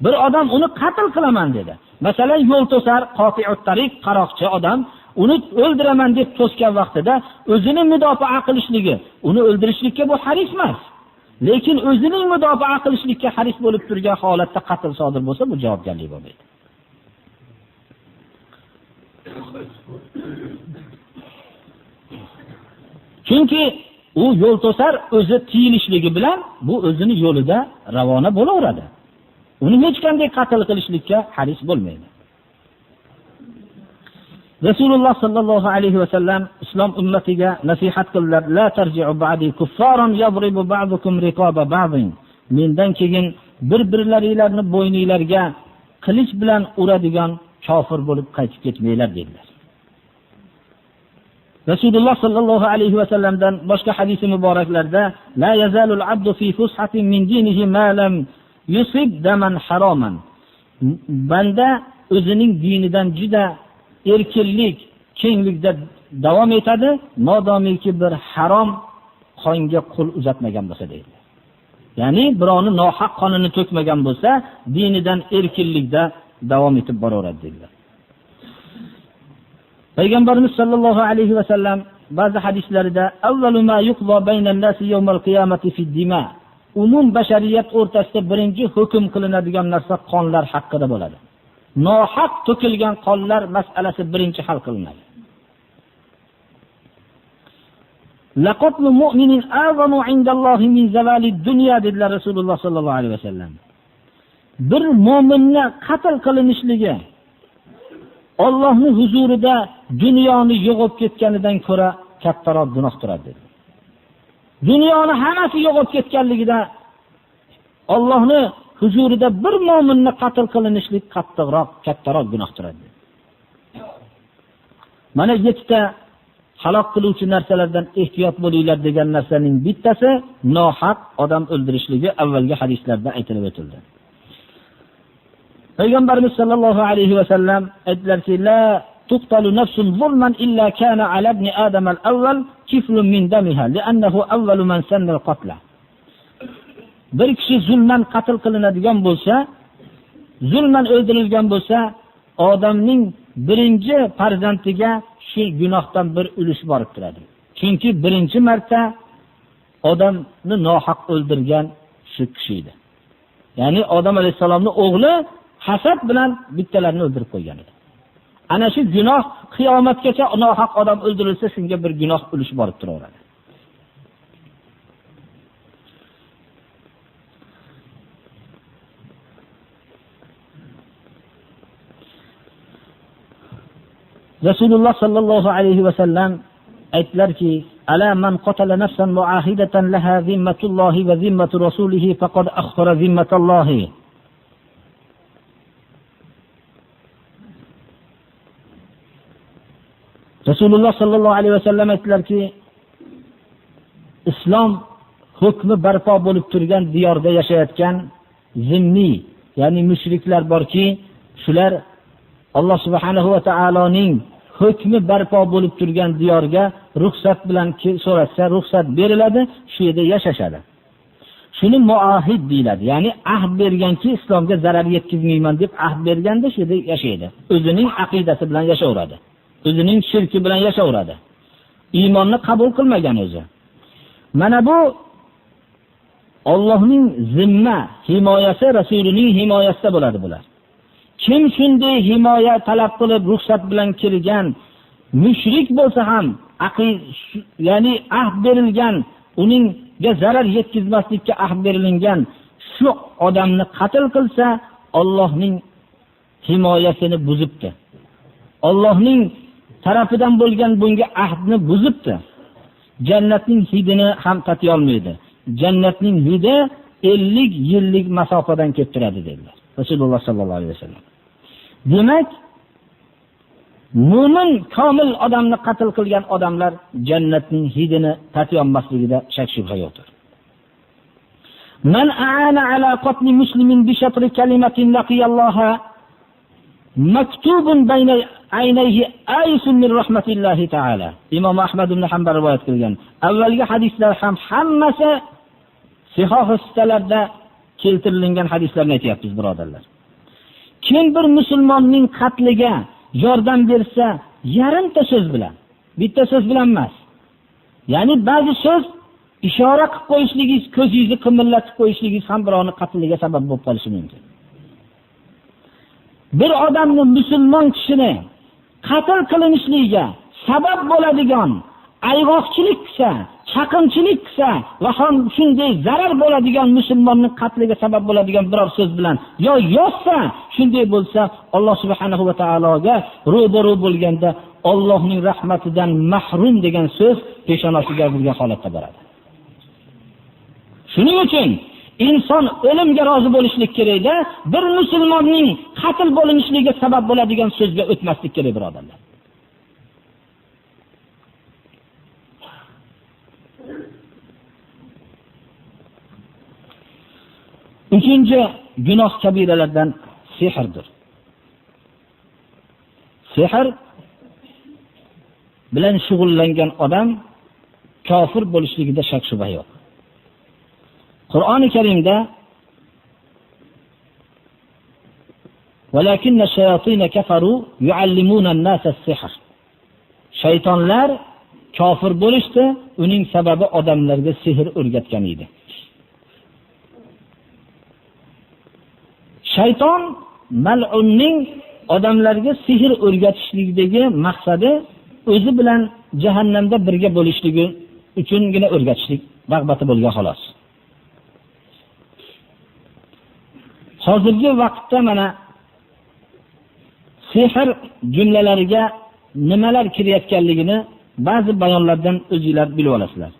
Bir odam uni qatl qilaman dedi. Masalan, yo'l to'sar, qoti'ut tariq, qaroqchi odam uni o'ldiraman deb to'sgan vaqtida o'zini mudofaa qilishligi, uni o'ldirishlikka bu haris emas. Lekin o'zining mudofaa qilishlikka haris bo'lib turgan holatda qatl sodir bo'lsa, bu javobgarlik bo'lmaydi. Chunki u yo'l to'sar, o'zi tiyilishligi bilan bu o'zini yo'lida ravona bo'laveradi. Uni hech qanday qatl qilishlikka haris bo'lmaydi. Rasululloh sallallohu alayhi va sallam islom ummatiga nasihat qildilar: "La tarji'u ba'di kuffaran yadribu ba'dukum riqaba ba'din." Mendan keyin bir-birlaringlarni bo'yninglarga qilich bilan uradigan kofir bo'lib qaytib ketmanglar dedilar. Rasululloh sallallohu alayhi va sallamdan boshqa hadis muboraklarda: "La yazalul abdu fi fushatin min dinihi ma lam yusib daman haroman." Banda o'zining dinidan juda erkinlik, kenglikda davom etadi, modomiki bir harom qonga qo'l uzatmagan bo'lsa deydi. Ya'ni birovni nohaq qonini to'kmagan bo'lsa, dinidan erkinlikda davom etib boraveradi dedilar. Payg'ambarimiz sollallohu alayhi va sallam ba'zi hadislarida avvalu ma yuqza baynan nasi yawmal qiyamati fi dima, umum bashariyat o'rtasida birinchi hukm qilinadigan narsa qonlar haqida bo'ladi. Nohaq to'kilgan qonlar masalasi birinchi hal qilinadi. Laqatlu mu'minin a'zamu 'indallohi min zavalid dunya dedilar Rasululloh sollallohu alayhi vasallam. Bir mu'minni qatl qilinishligi Allohning huzurida dunyoni yo'qib ketganidan ko'ra kattaroq gunoh turadi dedi. Dunyoni hammasi yo'qib ketganligida Allohning huzurida bir mu'minni qatl qilinishlik kattaroq gunoh turadi. Mana 7 ta halok qiluvchi narsalardan ehtiyot bo'linglar degan narsaning bittasi nohaq odam o'ldirishligi avvalgi hadislarda aytilib o'tildi. Payg'ambarimiz sollallohu alayhi va sallam aytdilarki: "La tuqtalu nafsun zulman illa kana 'ala ibn adam al-awwal kiflun min damiha li'annahu awwalu man sanna al-qatla." Bir kishi zulman qatl qilinadigan bo'lsa, zulman o'ldirilgan bo'lsa, odamning birinchi farzandiga shu gunohdan bir ulush borib turadi. Chunki birinchi marta odamni nohaq o'ldirgan shu kishi edi. Ya'ni Odam alayhisolamning o'g'li hasad bilan bittalarni o'ldirib qo'ygan edi. Ana shu gunoh qiyomatgacha nohaq odam o'ldirilsa, shunga bir gunoh ulush borib turaveradi. Rasululloh sallallohu alayhi va sallam aytdilarki: "Ala man qatala nafsan mu'ahidatan laha zimmatullohi va zimmatu rasulihi faqad akhara zimmatallohi." Rasululloh sallallohu alayhi va sallam aytdilarki, islom hukmi barpo bo'lib turgan diyorda yashayotgan zimmi, ya'ni mushriklar borki, shular Alloh subhanahu va taoloning hukmi barpo bo'lib turgan diyorga ruxsat bilan so'rashsa, ruxsat beriladi, shu yerda yashashadi. Shuni muahid deyiladi. Ya'ni ahd berganki, islomga zarar yetkazmayman deb ahd berganda shu yerda yashaydi. O'zining aqidasi bilan yashayveradi. O'zining shirki bilan yashayveradi. Iymonni qabul qilmagan o'zi. Mana bu Allohning zimma himoyasi, Rasulining himoyasida bo'ladi bular. Kim shunday himoya talab qilib ruxsat bilan kelgan mushrik bo'lsa ham, ya'ni ahd berilgan, uningga zarar yetkazmaslikka ahd berilgan shu odamni qatl qilsa, Allohning himoyasini buzibdi. Allohning tarafidan bo'lgan bunga ahdni buzibdi. Jannatning hidini ham tatiy olmaydi. Jannatning hidi 50 yillik masofadan kelib turadi dedilar Rasululloh sallallohu alayhi vasallam. Demak, mu'min komil odamni qatl qilgan odamlar jannatning hidini tatiy olmasligida shak shubha yo'qdir. Man aana ala qatli muslimin bi shatri kalimatin laqiyalloha maktubun bayna aynayhi aysun min rahmatillahi ta'ala. Imom Ahmad ibn Hanbal rivoyat qilgan. Avvalgi hadislar ham hammasi sahih sitalarda keltirilgan hadislarni aytyapmiz, birodarlar. Kim bir musulmonning qatliga yordam bersa, yarimta so'z bilan, bitta so'z bilan emas. Ya'ni ba'zi so'z ishora qilib qo'yishligingiz, ko'zingizni qimillatib qo'yishligingiz ham birovning qatliga sabab bo'lib qolishi mumkin. Bir odamni, musulmon kishini qatl qilinishligiga sabab bo'ladigan ayg'oqchilik qilsa, chaqimchilik qilsa va ham shunday zarar bo'ladigan musulmonning qatliga sabab bo'ladigan biror so'z bilan yo yozsa, shunday bo'lsa, Alloh subhanahu va taologa ro'baro bo'lganda Allohning rahmatidan mahrum degan so'z peshonasiga bo'lgan holatda boradi. Shuning uchun inson o'limga rozi bo'lishlik kerakda, bir musulmonning qatl bo'linishligiga sabab bo'ladigan so'zga o'tmaslik kerak, birodarlar. Uchinchi gunoh kabiralardan sehrdir. Sehr bilan shug'ullangan odam kofir bo'lishligida shak shubha yo'q. Qur'oni Karimda "Walakinna shayatin kafaru yuallimuna an-nasa as-sihr." Shaytonlar kofir bo'lishdi, uning sababi odamlarga sehr o'rgatgan edi. Shayton mal'unning odamlarga sehr o'rgatishlikdagi maqsadi o'zi bilan jahannamda birga bo'lishligi uchungina o'rgatishlik rag'bati bo'lgan xolos. Hozirgi vaqtda mana sehr jumlalariga nimalar kirayotganligini ba'zi bayonlardan o'zingizlar bilib olasizlar.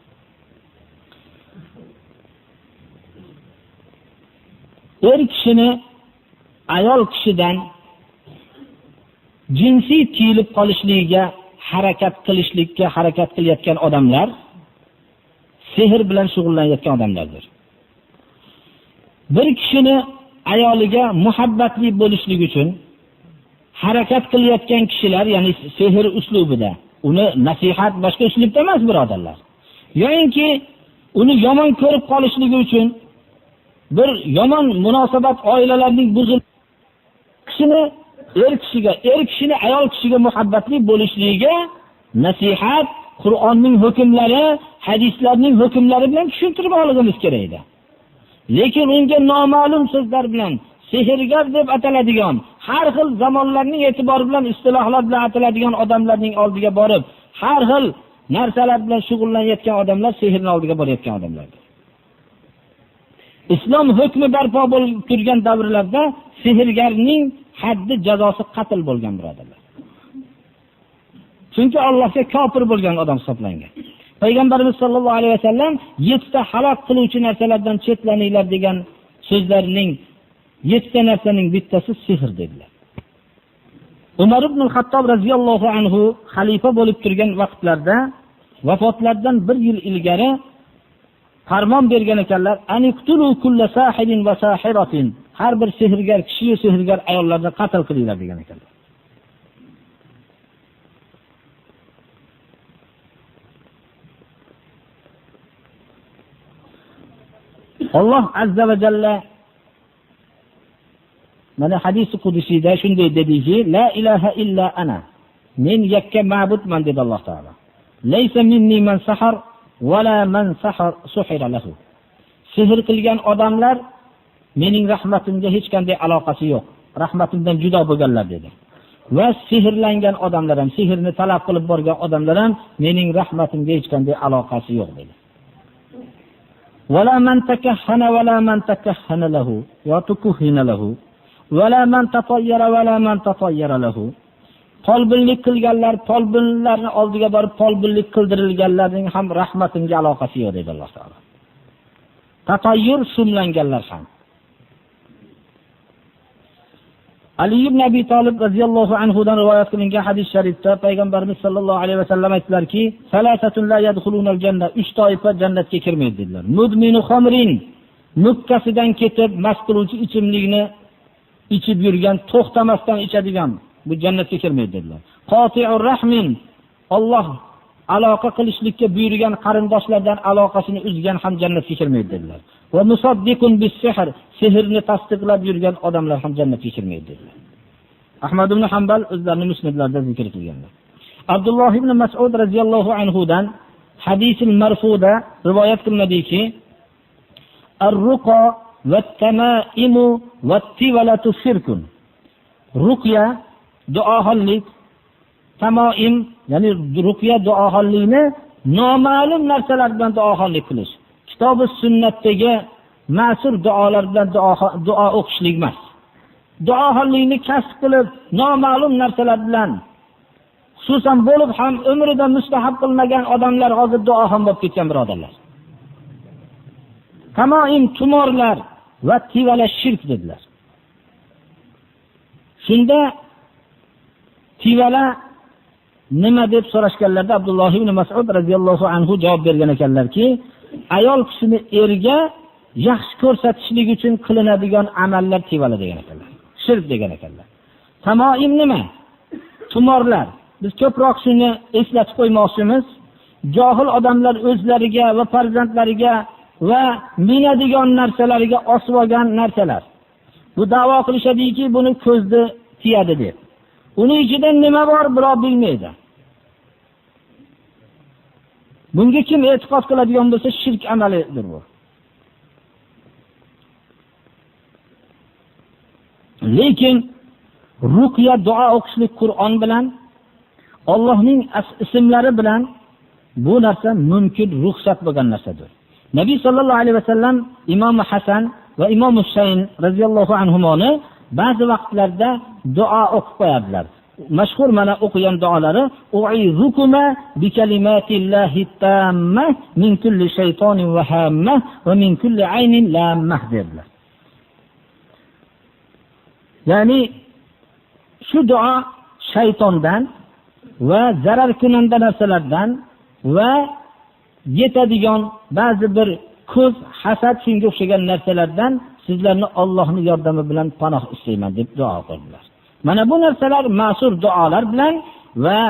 Er kishini ayol kishidan jinsiy tiyilib qolishligiga harakat qilayotgan odamlar sehr bilan shug'ullanayotgan odamlardir. Bir kishini ayoliga muhabbatli bo'lishlik uchun harakat qilayotgan kishilar, ya'ni sehr uslubida, uni nasihat boshqa uslubda emas, birodarlar. Yo'inki uni yomon ko'rib qolishligi uchun bir yomon munosabat oilalarning buzilib kishini er kishini ayol kishiga muhabbatli bo'lishligiga nasihat, Qur'onning hukmlari, hadislarning hukmlari bilan tushuntirib olishimiz kerak edi. Lekin unga noma'lum so'zlar bilan sehrgar deb ataladigan, har xil zamonlarning e'tibori bilan istilohlar bilan ataladigan odamlarning oldiga borib, har xil narsalar bilan shug'ullanayotgan odamlar sehrning oldiga borayotgan odamlar. Islom hukmi barpo bo'lib turgan davrlarda sehrgarning haddi jazosi qatl bo'lgan birodarlar. Chunki Allohga kofir bo'lgan odam hisoblangan. Payg'ambarimiz sollallohu alayhi vasallam 7 ta halok qiluvchi narsalardan chetlaninglar degan so'zlarining 7 ta narsaning bittasi sehr dedilar. Umar ibn al-Xattob radhiyallohu anhu xalifa bo'lib turgan vaqtlarda vafotlaridan 1 yil ilgari farmon bergan ekanlar: "Aniqtulu kulla sahirin va sahiratin." Har bir sehrgar kishi va sehrgar ayollarni qatl qilinglar degan ekanlar. Alloh azza va jalla mana hadis qudusiyda shunday dediki: "La ilaha illa ana." Men yakka ma'budman dedi Alloh taolo. "Laysa minni man sahar wala man suhira lahu." Sehr qilgan odamlar mening rahmatimga hech qanday aloqasi yo'q. Rahmatimdan judo bo'lganlar dedi. Va sehrlangan odamlar ham, sehrni talab qilib borgan odamlar ham mening rahmatimga hech qanday aloqasi yo'q dedi. Wala man takahhana wala man takahhana lahu wa tukuhina lahu wala man tatayyara wala man tatayyara lahu. Folbinlik qilganlar, folbinlarning oldiga borib folbinlik qildirilganlarning ham rahmatimga aloqasi yo'q dedi Alloh taolo. Tatayyur sumlanganlar ham. Ali ibn Abi Talib radhiyallohu anhu dan rivoyat qilingan hadis sharifda Payg'ambarimiz sollallohu alayhi vasallam aytdilarki: "Salasatun la yadkhulunal janna." 3 toifa jannatga kirmaydi dedilar. Mudminu khamrin, nukkasidan ketib mast qiluvchi ichimlikni ichib yurgan, to'xtamasdan ichadigan, bu jannatga kirmaydi dedilar. Qati'ur rahmin, Alloh aloqa qilishlikka buyurgan qarindoshlardan aloqasini uzgan ham jannatga kirmaydi dedilar. Va musaddiqun bis-sihr, sehrni tasdiqlab yurgan odamlar ham jannatga kirmaydi dedilar. Ahmad ibn Hanbal o'zlarining musnadlarida zikr qilganlar. Abdulloh ibn Mas'ud radhiyallohu anhu dan hadisul marfuda rivoyat qilinadiki: "Ar-ruqa wat-tamaimu wat-tiwalatu shirkun." Ruqya duoxonlik, tamoim, ya'ni ruqya duoxonlikni noma'lum narsalar bilan duoxonlik qilish. Kitob-u sunnatdagi ma'sur duolar bilan duo o'qishlik emas. Duoxonlikni kasb qilib noma'lum narsalar bilan, xususan bo'lib ham umrida mustahab qilmagan odamlar hozir duoxon bo'lib ketgan birodarlar. Tamoim, tumorlar va tivala shirk dedilar. Shunda tivala nima deb so'rashganlarda Abdulloh ibn Mas'ud radhiyallohu anhu javob bergan ekanlarki, ayol kishini erga yaxshi ko'rsatishlik uchun qilinadigan amallar tivala degan ekanlar. Shirk degan ekanlar. Tamoim nima? Tumorlar. Biz ko'proq shuni eslatib qo'ymoqchimiz. Johil odamlar o'zlariga va farzandlariga va minadigan narsalariga osib olgan narsalar. Bu da'vo qilishadiki, buni ko'zni tiyadi deb. Uning ichida nima bor birov bilmaydi. Bunga kim e'tiqod qiladigan bo'lsa, shirk amalidir bu. Lekin ruqya duo o'qishlik Qur'on bilan, Allohning ismlari bilan bu narsa mumkin, ruxsat bo'lgan narsadir. Nabiy sallallohu alayhi vasallam Imom Hasan va Imom Husayn radhiyallohu anhumoni ba'zi vaqtlarda duo o'qib qo'yadilar. Mashhur mana o'qigan duolari: "U'izukuma bi kalimatillahi tamma min kulli shaytonin va hamma va min kulli aynin lammah" dedilar. Ya'ni shu duo shaytondan va zarar kunanda narsalardan va yetadigan ba'zi bir ko'z, hasad shunga o'xshagan narsalardan sizlarni Allohning yordami bilan panoh istayman deb duo qildilar. Mana bu narsalar ma'sur duolar bilan va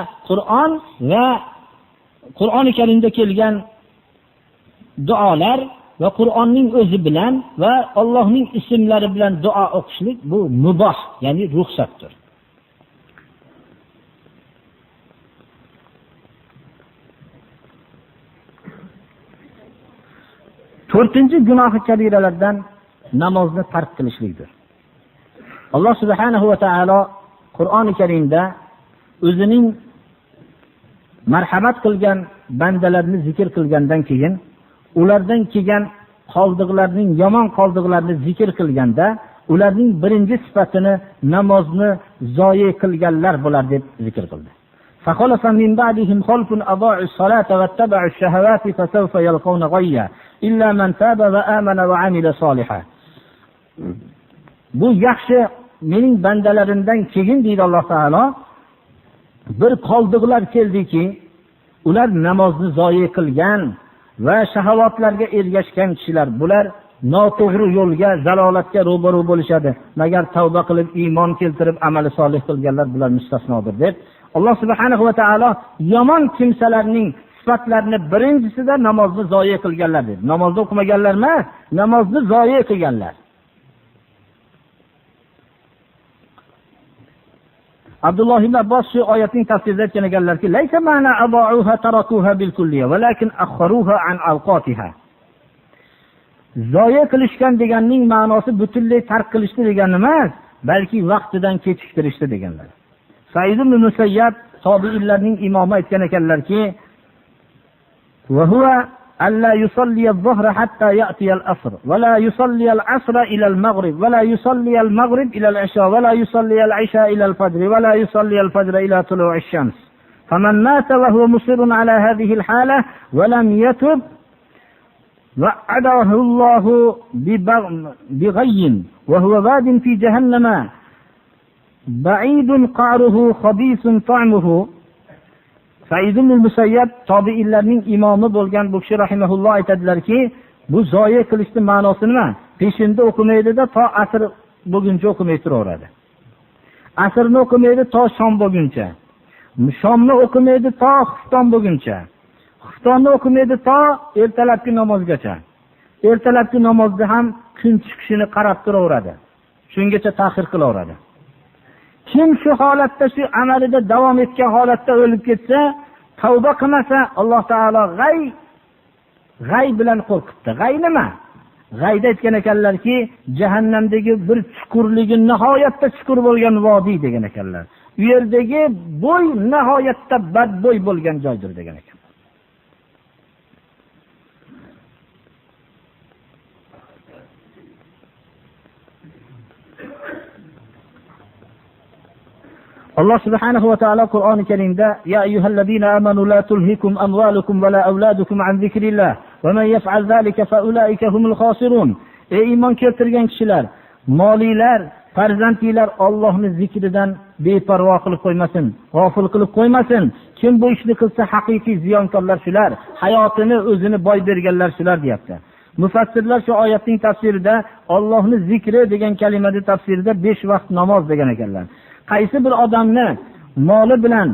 Qur'oni Karimda kelgan duolar va Qur'onning o'zi bilan va Allohning ismlari bilan duo o'qishlik bu muboh, ya'ni ruxsatdir. To'rtinchi gunohi kabiralardan namozni tark qilishlikdir. Alloh subhanahu va taolo Qur'oni Karimda o'zining marhamat qilgan bandalarni zikr qilgandan keyin ulardan kelgan qoldiqlarning yomon qoldiqlarini zikr qilganda ularning birinchi sifatini namozni zoyi qilganlar bo'lar deb zikr qildi. فَخَلَفَ مِنْ بَعْدِهِمْ خَلْفٌ أَضَاعُوا الصَّلَاةَ وَاتَّبَعُوا الشَّهَوَاتِ فَسَوْفَ يَلْقَوْنَ غَيًّا إِلَّا مَنْ تَابَ وَآمَنَ وَعَمِلَ صَالِحًا. Bu yaxshi mening bandalarimdan keyin deydi Alloh taolo, bir qoldiqlar keldiki, ular namozni zoyi qilgan va shahovatlarga ergashgan kishilar. Bular noto'g'ri yo'lga, zalolatga ro'baro bo'lishadi. Magar tavba qilib, iymon keltirib, amali solih qilganlar bular mustasnodir deb Alloh subhanahu va taolo yomon kimsalarning sifatlarini birinchisida namozni zoyi qilganlar dedi. Namozni o'qimaganlar emas, namozni zoyi qilganlar. Abdulloh ibn Abbos shu oyatning tafsirida aytgan ekanlarki, "Laysa ma'na aba'uha tarakuha bil kulliya, walakin akharuha an awqatiha." Zoya qilishgan deganning ma'nosi butunlay tark qilishdi degani emas, balki vaqtidan kechiktirishdi deganlar. Said ibn Musayyab tobiinlarning imomi aytgan ekanlarki, "Va huwa alla yusalli az-zuhra hatta ya'ti al-asr, va la yusalli al-asra ila al-maghrib, va la yusalli al-maghrib ila al-isha, va la yusalli al-isha ila al-fajr, va la yusalli al-fajr ila tulu'i ash-shams. Faman mata wa huwa musirrun ala hadhihi al-hala wa lam yatub wa'adahu Allah bighayyin wa huwa wadin fi jahannama ba'idun qa'ruhu khabisun ta'muhu." Said ibn Musayyab tobiinlarning imomi bo'lgan bu kishi rahimahulloh aytadilarki, bu zoya qilishning ma'nosi nima? Peshinda o'qimaydi-da, to asr bo'lguncha o'qimay turaveradi. Asrni o'qimaydi to shom bo'lguncha. Shomni o'qimaydi to xufton bo'lguncha. Xuftonni o'qimaydi to ertalabki namozgacha. Ertalabki namozda ham kun chiqishini qarab turaveradi. Shungacha ta'xir qilaveradi. Kim shu holatda, shu amalida davom etgan holatda o'lib ketsa, tavba qilmasa, Alloh taolo g'ay bilan qo'rqitdi. G'ay nima? G'ayda aytgan ekanlarki, jahannamdagi bir chuqurligi nihoyatda chuqur bo'lgan vodiy degan ekanlar. U yerdagi bo'y nihoyatda badbo'y bo'lgan joydir degan ekan. Allah subhanahu wa ta'ala Qur'oni Karimda ya ayyuhallazina amanu la tulhikum amwalukum wa la auladukum an zikrillah wa man yaf'al zalika fa ulaika humul khasirun. Ey iymon keltirgan kishilar, molilar, farzandlar Allohning zikridan beparvo qilib qo'ymasin, g'ofil qilib qo'ymasin. Kim bu ishni qilsa haqiqiy ziyonkorlar shular, hayotini o'zini boy berganlar shular deyapti. Mufassirlar shu oyatning tafsirida Allohning zikri degan kalimani tafsirida 5 vaqt namoz degan ekanlar. Qaysi bir odamni moli bilan,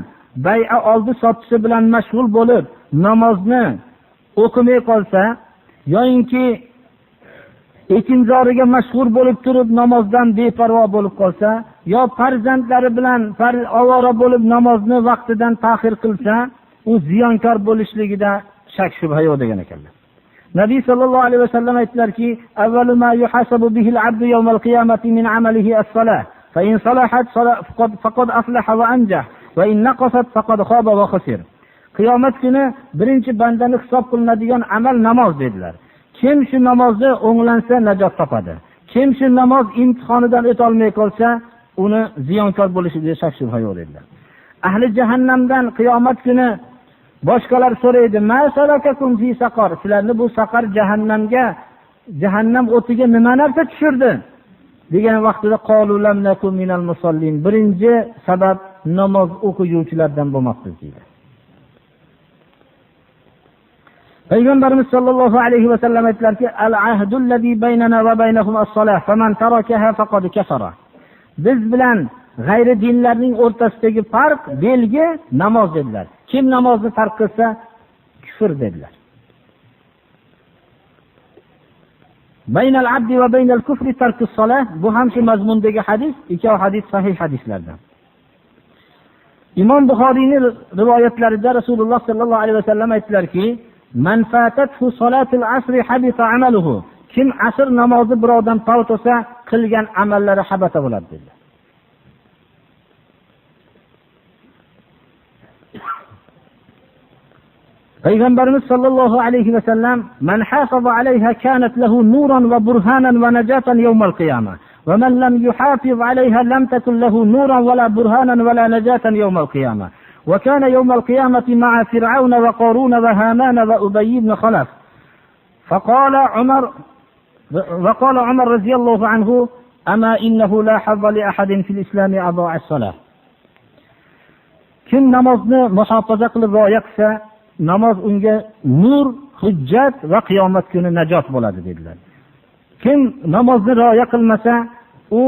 bay'a oldi sotisi bilan mashg'ul bo'lib, namozni o'qimay qolsa, yo'inki ekinzoriga mashg'ul bo'lib turib namozdan beparvo bo'lib qolsa, yo farzandlari bilan ovora bo'lib namozni vaqtidan ta'xir qilsa, u ziyonkor bo'lishligida shak shubha yo'q degan ekanlar. Nabiy sallallohu alayhi vasallam aytdilarki, "Avvalu ma yuhasabu bihi al-'abdu yawm al-qiyamati min 'amalihi as-salah. فإن صلحت فقد أفلح وأنجح وإن نقصت فقد خاب وخسر." Qiyomat kuni birinchi bandani hisob qilinadigan amal namoz dedilar. Kim shu namozni o'nglansa najot topadi. Kim shu namoz imtihonidan o'ta olmay qolsa, uni ziyonkor bo'lishiga shak shubha yo'q dedilar. Ahli jahannamdan qiyomat kuni boshqalar so'raydi, "Ma salakakum fi saqar?" Sizlarni bu saqar jahannam o'tiga nima narsa tushirdi? degan vaqtida qolulam nakum minal musallin. Birinchi sabab namoz o'quvchilardan bo'lmoqdir deydi. Payg'ambarimiz sollallohu alayhi va sallam aytdilarki, "Al-ahdul ladzi baynana va baynahum as-salah, faman tarakaha faqad kafara." Biz bilan g'ayri dinlarning o'rtasidagi farq, belgi namoz dedilar. Kim namozni tark qilsa, kufr dedilar. Baynal abdi va baynal kufri tarkus salah, bu ham shu mazmundagi hadis, ikki hadis sahih hadislardan. Imom Buxoriyning rivoyatlarida Rasululloh sallallohu alayhi vasallam aytdilarki, man fatathu salatul asri habita amaluhu. Kim asr namozi birovdan fot bo'lsa, qilgan amallari habata bo'ladi dedi. Payg'ambarimiz sollallohu alayhi va sallam man hafaza alayha kanat lahu nuran va burhanan va najatan yawmal qiyamah va man lam yuhafiz alayha lam takun lahu nuran va la burhanan va la najatan yawmal qiyamah wa kana yawmal qiyamati ma'a fir'aun wa qarun wa haman wa ubay ibn khalaf وقال عمر رضي الله عنه أما إنه لا حظ لأحد في الإسلام أضاع الصلاة. Kim namozni muhofaza qilib rioya qilsa, namoz unga nur, hujjat va qiyomat kuni najot bo'ladi dedilar. Kim namozni rioya qilmasa, u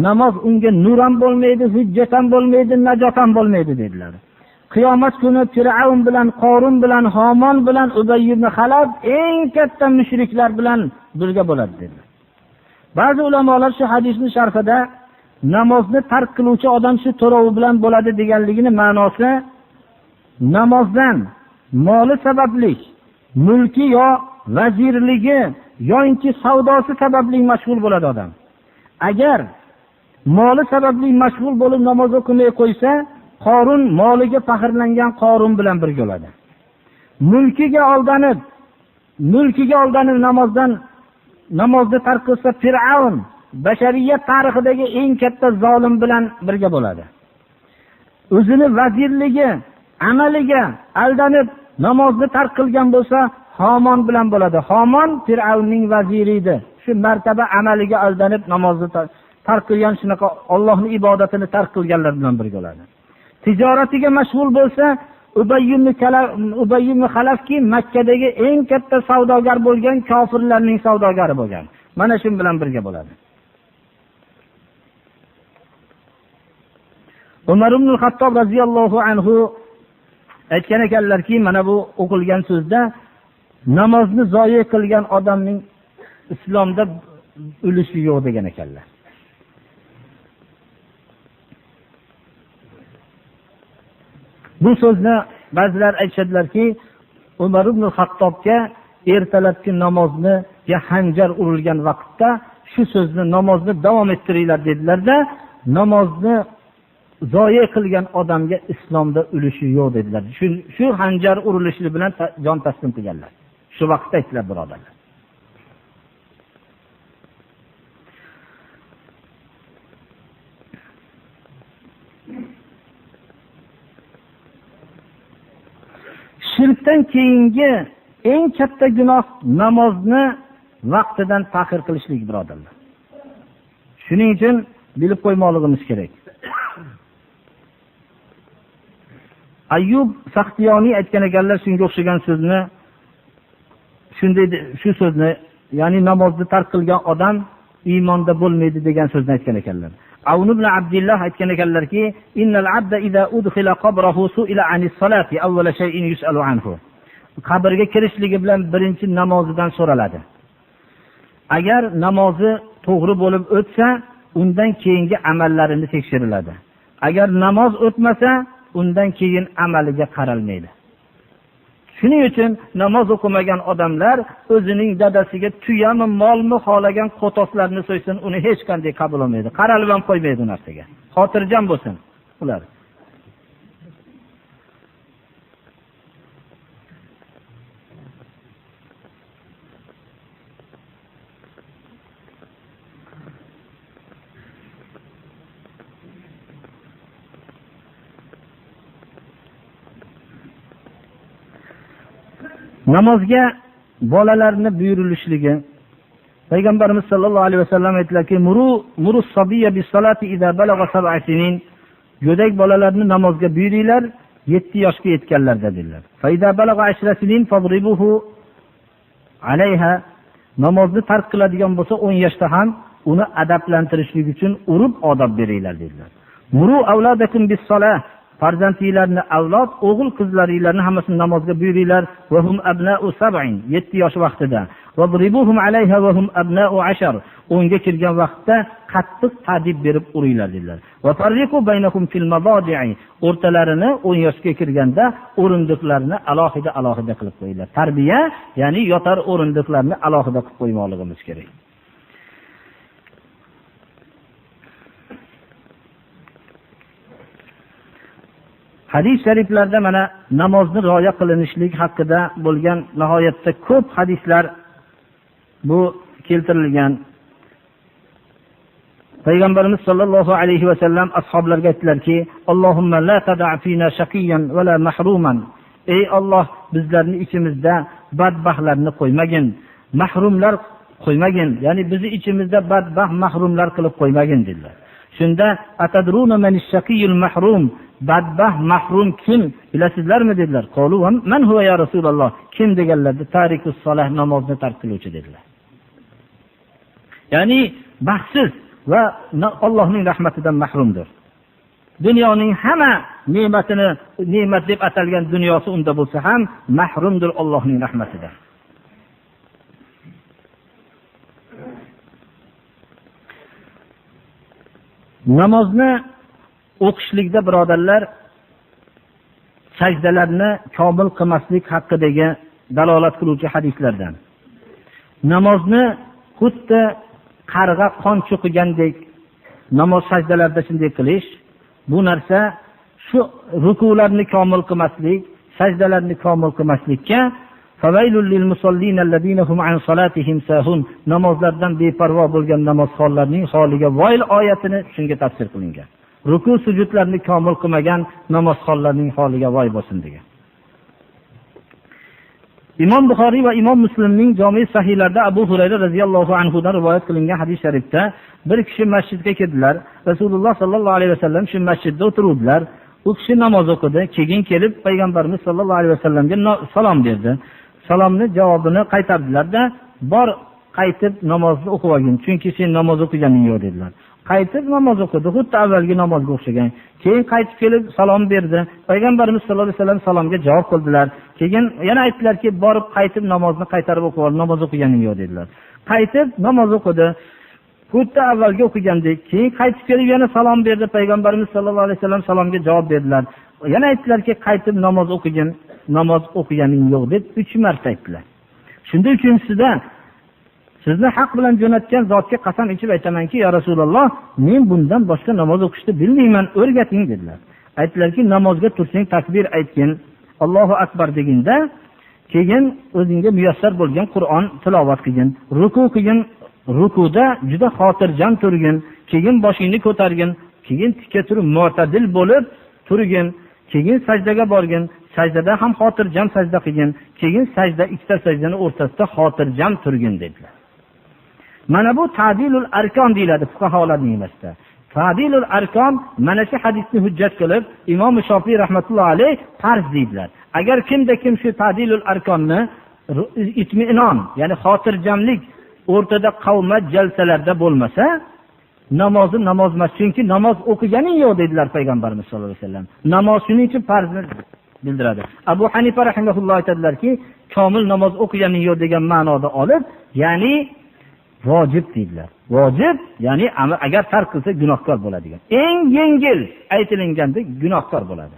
namoz unga nur ham bo'lmaydi, hujjat ham bo'lmaydi, najot ham bo'lmaydi dedilar. Qiyomat kuni Fir'aun bilan, Qorun bilan, Haman bilan, Ubay ibn Khalaf eng katta mushriklar bilan birga bo'ladi dedilar. Ba'zi ulamolar shu hadisning sharhida namozni tark qiluvchi odam shu to'rovi bilan bo'ladi deganligini ma'nosi, namozdan moli sababli, mulki yo vazirligi yoki savdosi sababli mashg'ul bo'ladi odam. Agar moli sababli mashg'ul bo'lib namoz o'qimay qo'ysa, Qorun moliga faxrlangan Qorun bilan birga bo'ladi. Mulkiga aldanib namozni tark qilsa, Fir'aun bashariyat tarixidagi eng katta zolim bilan birga bo'ladi. O'zini vazirligi, amaliga aldanib namozni tark qilgan bo'lsa, Haman bilan bo'ladi. Haman Fir'aunning vaziri edi. Shu martaba amaliga aldanib namozni tark qilgan, shunaqa Allohning ibodatini tark qilganlar bilan birga bo'ladi. Tijoratiga mashg'ul bo'lsa, Ubay ibn Khalafki Makkadagi eng katta savdogar bo'lgan, kofirlarning savdogari bo'lgan. Mana shu bilan birga bo'ladi. Umar ibn Xattob radhiyallohu anhu aytgan ekanlarki, mana bu o'qilgan so'zda namozni zoya qilgan odamning islomda ulushi yo'q degan ekanlar. Bu so'zni ba'zilar aytadilarki, Umar ibn Xattobga ertalabki namozni hanjar urilgan vaqtda shu so'zni namozni davom ettiringlar dedilarda, namozni zoya qilgan odamga islomda ulushi yo'q dedilar. Shu hanjar urilishi bilan jon taslim qilganlar. Shu vaqtda aytdilar birodarlar. Shirkdan keyingi eng katta gunoh namozni vaqtidan ta'xir qilishlik birodarlar. Shuning uchun bilib qo'ymoqligimiz kerak. Ayyub Saxtiyoniy aytgan ekanlar, shunga o'xshagan so'zni, shu so'zni, ya'ni namozni tark qilgan odam iymonda bo'lmaydi degan so'zni aytgan ekanlar. Avn ibn Abdullah aytgan ekanlarki, innal abda idza udkhila qabrahu su'ila anis salati awwala shay'in yus'alu anhu. Qabrga kirishligi bilan birinchi namozidan so'raladi. Agar namozi to'g'ri bo'lib o'tsa, undan keyingi amallarini tekshiriladi. Agar namoz o'tmasa, undan keyin amaliga qaralmaydi. Shuning uchun namoz o'qimagan odamlar o'zining dadasiga tuyami, molmi xohlagan qo'toslarni so'ysin, uni hech qanday qabul qilmaydi. Qaralib ham qo'ymaydi narsaga. Xotirjam bo'lsin ular. Namozga bolalarni buyurilishligi. Payg'ambarimiz sollallohu alayhi vasallam aytdilarki, muru sabiyya bis-salati idza balagha 7 sinin. Go'dak bolalarni namozga buyuringlar 7 yoshga yetganlarda dedilar. Fa idza balagha 10 sinin fadribuhu alayha. Namozni tark qiladigan bo'lsa 10 yoshda ham uni adablantirishlik uchun urib odob beringlar dedilar. Muru avladakum bis-salah. Farzandlarni, avlod, o'g'il qizlaringlarni hammasini namozga buyuringlar. Va hum abna'u 7 yosh vaqtida. Va dribuhum alayha va hum abna'u 10. 10 ga kirgan vaqtda qattiq ta'dib berib uringlar dedilar. Va farriqu baynakum fil mabadi'i, o'rtalarini 10 yoshga kirganda o'rindiqlarni alohida qilib qo'yinglar. Tarbiya, ya'ni yotar o'rindiqlarni alohida qilib qo'ymoqligimiz kerak. Hadis shariflarda mana namozni rioya qilinishlik haqida bo'lgan nihoyatda ko'p hadislar bu keltirilgan. Payg'ambarimiz sollallohu alayhi va sallam ashoblarga aytdilarki, Allohumma la tada' fina shaqiyyan va la mahruman. Ey Alloh, bizlarni ichimizda badbaxtlarni qo'ymagin, mahrumlar qo'ymagin, ya'ni bizni ichimizda badbaxt mahrumlar qilib qo'ymagin dedilar. Shunda atadruna manish-shaqiyul mahrum, badbaxt mahrum kim bilasizlarmi dedilar. Qolu man huwa ya Rasululloh, kim deganlarda tarikus solah, namozni tark qiluvchi dedilar. Ya'ni baxtsiz va Allohning rahmatidan mahrumdir. Dunyoning hamma ne'matini, ne'mat deb atalgan dunyosi unda bo'lsa ham mahrumdir Allohning rahmatidan. Namozni o'qishlikda birodarlar, sajdalarni komil qilmaslik haqidagi dalolat qiluvchi hadislardan. Namozni xuddi qarg'a qon cho'qigandek namoz sajdalarda shunday qilish, bu narsa shu rukularni komil qilmaslik, sajdalarni komil qilmaslikka favaylul lil musallin allazina hum an salatihim sahun, namozlardan beparvo bo'lgan namozxonlarning holiga voyl oyatini shunga tafsir qilingan. Ruku sujudlarni komil qilmagan namozxonlarning holiga voy bo'lsin degan. Imom Buxoriy va Imom Muslimning jami sahihlarida Abu Hurayra radhiyallohu anhu dan rivoyat qilingan hadis sharifda bir kishi masjidga keldilar. Rasululloh sallallohu alayhi vasallam shu masjidda o'tiruvdilar. U kishi namoz o'qidi. Keyin kelib payg'ambarimiz sallallohu alayhi vasallamga salom berdi. Salomni javobini qaytardilar-da, bor qaytib namozni o'qib olgin, chunki sen namoz o'qiganing yo'q dedilar. Qaytib namoz o'qidi, xuddi avvalgi namozga o'xshagan. Keyin qaytib kelib salom berdi. Payg'ambarimiz sallallohu alayhi vasallam salomga javob qildilar. Keyin yana aytdilarki, borib qaytib namozni qaytarib o'qib ol, namoz o'qiganing yo'q dedilar. Qaytib namoz o'qidi, xuddi avvalgi o'qigandek. Keyin qaytib kelib yana salom berdi. Payg'ambarimiz sallallohu alayhi vasallam salomga javob berdilar. Yana aytdilarki, qaytib namoz o'qigin, namoz o'qiganing yo'q deb 3 marta aytdilar. Shunda uchinchisida sizni haq bilan jo'natgan zotga qasam ichib aytamanki, ya Rasululloh, men bundan boshqa namoz o'qishni bilmayman, o'rgating dedilar. Aytdilarki, namozga tursang takbir aytgin, Allohu akbar deginda, keyin o'zingga muyassar bo'lgan Qur'on tilovat qilgin, ruku qilgin, rukuda juda xotirjam turgin, keyin boshingni ko'targin, keyin tikka turib mu'tadil bo'lib turgin, keyin sajdaga borgin, sajdada ham xotirjam sajda qilgin, keyin sajda ikkita sajdani o'rtasida xotirjam turgin dedilar. Mana bu ta'dilul arkon deyiladi fuqaholarning mas'alasi. Ta'dilul arkon mana shu hadisni hujjat qilib Imom Shofiy rahmatullohi alayh farz deydilar. Agar kimda kim shu ta'dilul arkonni itminon, ya'ni xotirjamlik o'rtada qavmat jalsalarda bo'lmasa, namozi namoz emas, chunki namoz o'qiganing yo'q dedilar payg'ambarimiz sollallohu alayhi vasallam. Namoz shuning uchun farzni bildiradi. Abu Hanifa rahimahulloh aytadilarki, komil namoz o'qiganing yo'q degan ma'noda olib, ya'ni vojib deydilar. Vojib, ya'ni agar tark qilsa gunohkor bo'ladigan. Eng yengil aytilganda gunohkor bo'ladi.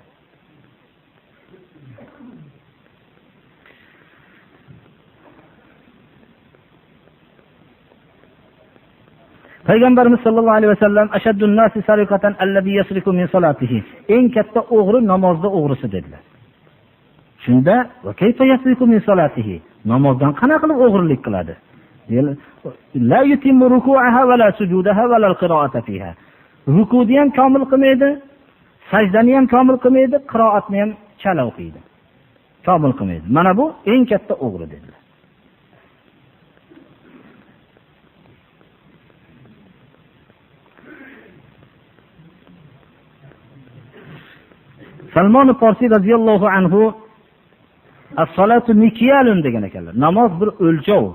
Payg'ambarimiz sollallohu alayhi vasallam ashaddun nasi sariqatan allazi yasriku min salatihi. Eng katta o'g'ri namozda o'g'risi dedilar. Shunda va kayfa yasriku min salatihi? Namozdan qanaqa qilib o'g'rilik qiladi? La yutimmu ruku'aha va la sujudaha va la qira'ata fiha. Rukuni ham komil qilmaydi, sajdani ham komil qilmaydi, qiroatni ham chala o'qiydi. Komil qilmaydi. Mana bu eng katta o'g'ri dedilar. Salmon Farsi radhiyallohu anhu as-salatu mikyalun degan ekanlar. Namoz bir o'lchov.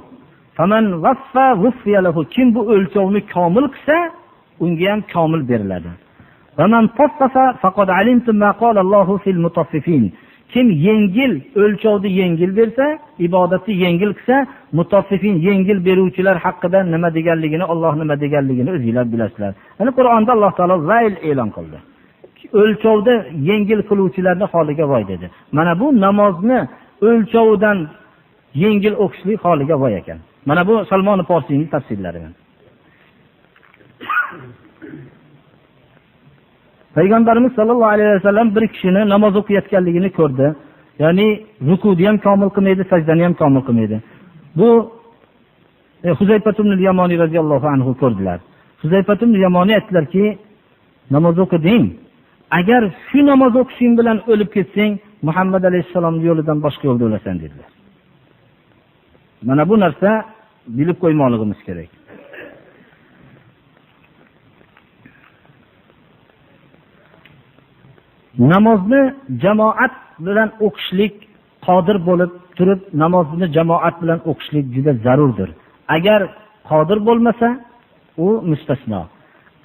Faman waffa wuffiya lahu. Kim bu o'lchovni komil qilsa, unga ham komil beriladi. Faman taffafa faqad alimtum ma qala Allohu fil mutaffifin. Kim yengil o'lchovni yengil bersa, ibodatni yengil qilsa, mutaffifin yengil beruvchilar haqida nima deganligini, Alloh nima deganligini o'zingizlar bilasizlar. Mana Qur'onda Alloh taolo vayl e'lon qildi. O'lchovda yengil qiluvchilarning holiga voy dedi. Mana bu namozni o'lchovdan yengil o'qishlik holiga voy ekan. Mana bu Salmon Forsiyning tafsirlari. Payg'ambarimiz sollallohu alayhi vasallam bir kishini namoz o'qiyotganligini ko'rdi. Ya'ni rukuni ham komil qilmaydi, sajdani ham komil qilmaydi. Bu Huzayfat ibn al-Yamani radhiyallohu anhu ko'rdilar. Huzayfat ibn al-Yamani aytdilarki, namoz o'qiding. Agar shu namoz o'qishing bilan o'lib ketsang, Muhammad alayhisalomning yo'lidan boshqa yo'lda o'lasan dedilar. Mana bu narsa bilib qo'ymoqligimiz kerak. Namozni jamoat bilan o'qishlik qodir bo'lib turib, namozni jamoat bilan o'qishlik juda zarurdir. Agar qodir bo'lmasa, u mustasno.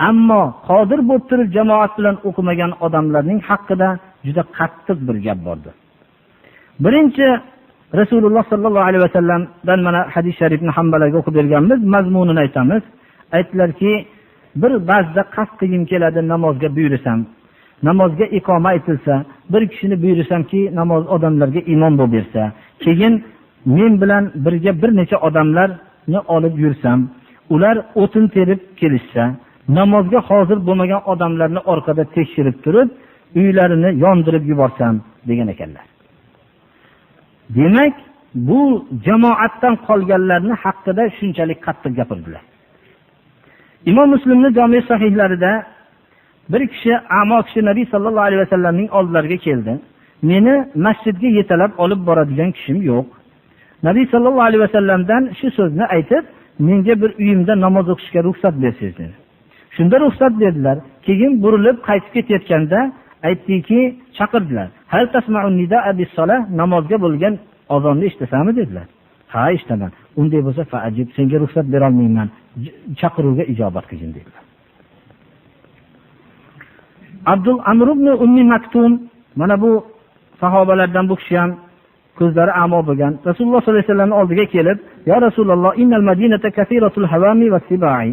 Ammo qodir bo'lib turib jamoat bilan o'qimagan odamlarning haqqida juda qattiq bir gap bordir. Birinchi Rasululloh sallallohu alayhi vasallamdan mana hadis sharifni hammalarga o'qib berganmiz, mazmunini aytamiz. Aytdilarki, bir ba'zida qasd qilgim keladi, namozga buyursam, namozga iqoma etilsa, bir kishini buyursamki, namoz odamlarga imom bo'lib bersa, keyin men bilan birga bir necha odamlarni olib yursam, ular o'tin terib kelishsa, namozga hozir bo'lmagan odamlarni orqada tekshirib turib, uylarini yondirib yuborsam degan ekanlar. Demak, bu jamoatdan qolganlarning haqida shunchalik qattiq gapirdilar. Imom Muslimning Jami' sahihlarida bir kishi, amo kishi Nabiy sallallohu alayhi vasallamning oldilariga keldi. Meni masjidga yetalab olib boradigan kishim yo'q. Nabiy sallallohu alayhi vasallamdan shu so'zni aytib, menga bir uyimda namoz o'qishga ruxsat bersangiz dedi. Shunda ruxsat berdilar. Keyin burilib qaytib ketayotganda aytdiki, chaqirdilar. Hal tasma'un nida'a bis-solah, namozga bo'lgan azonni eshitasanmi dedilar. Ha, eshitaman. Unday bo'lsa fa'ajib, senga ruxsat bera olmayman. Chaqiruvga ijobat qilgin dedilar. Abdul Amr ibn Ummi Maktum, mana bu sahobalardan bu kishi ham ko'zlari amo bo'lgan. Rasululloh sollallohu alayhi vasallamning oldiga kelib, "Ya Rasululloh, innal madinata kathiratul hawami was-sibai."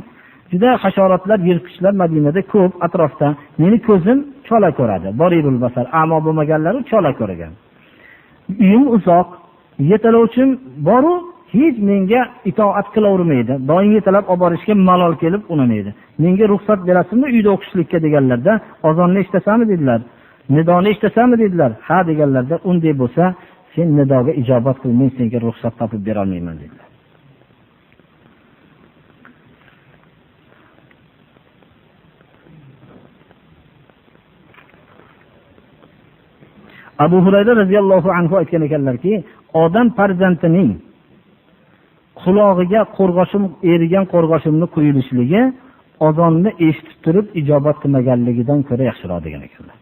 Juda hasharotlar, yirtqichlar Madinada ko'p atrofda. Meni ko'zim chola ko'radi. Borirul basar, amo bo'lmaganlari chola ko'rgan. Uyim uzoq, yetalovchim boru hech menga itoat qilavermaydi. Doim yetalab olib borishga malol kelib unamaydi. Menga ruxsat berasizmi uyda o'qishlikka deganlarda, azonni eshitasanmi dedilar. Nidoni eshitasanmi dedilar. Ha deganlarda, unday bo'lsa, sen nidoga ijobat qil, men senga ruxsat topib bera olmayman dedilar. Abu Hurayra radhiyallohu anhu aytgan ekanlarki, odam farzandining qulog'iga qo'rg'oshim erigan qo'rg'oshimni quyilishligi azonni eshitib turib ijobat qilmaganligidan ko'ra yaxshiroq degan ekanlar.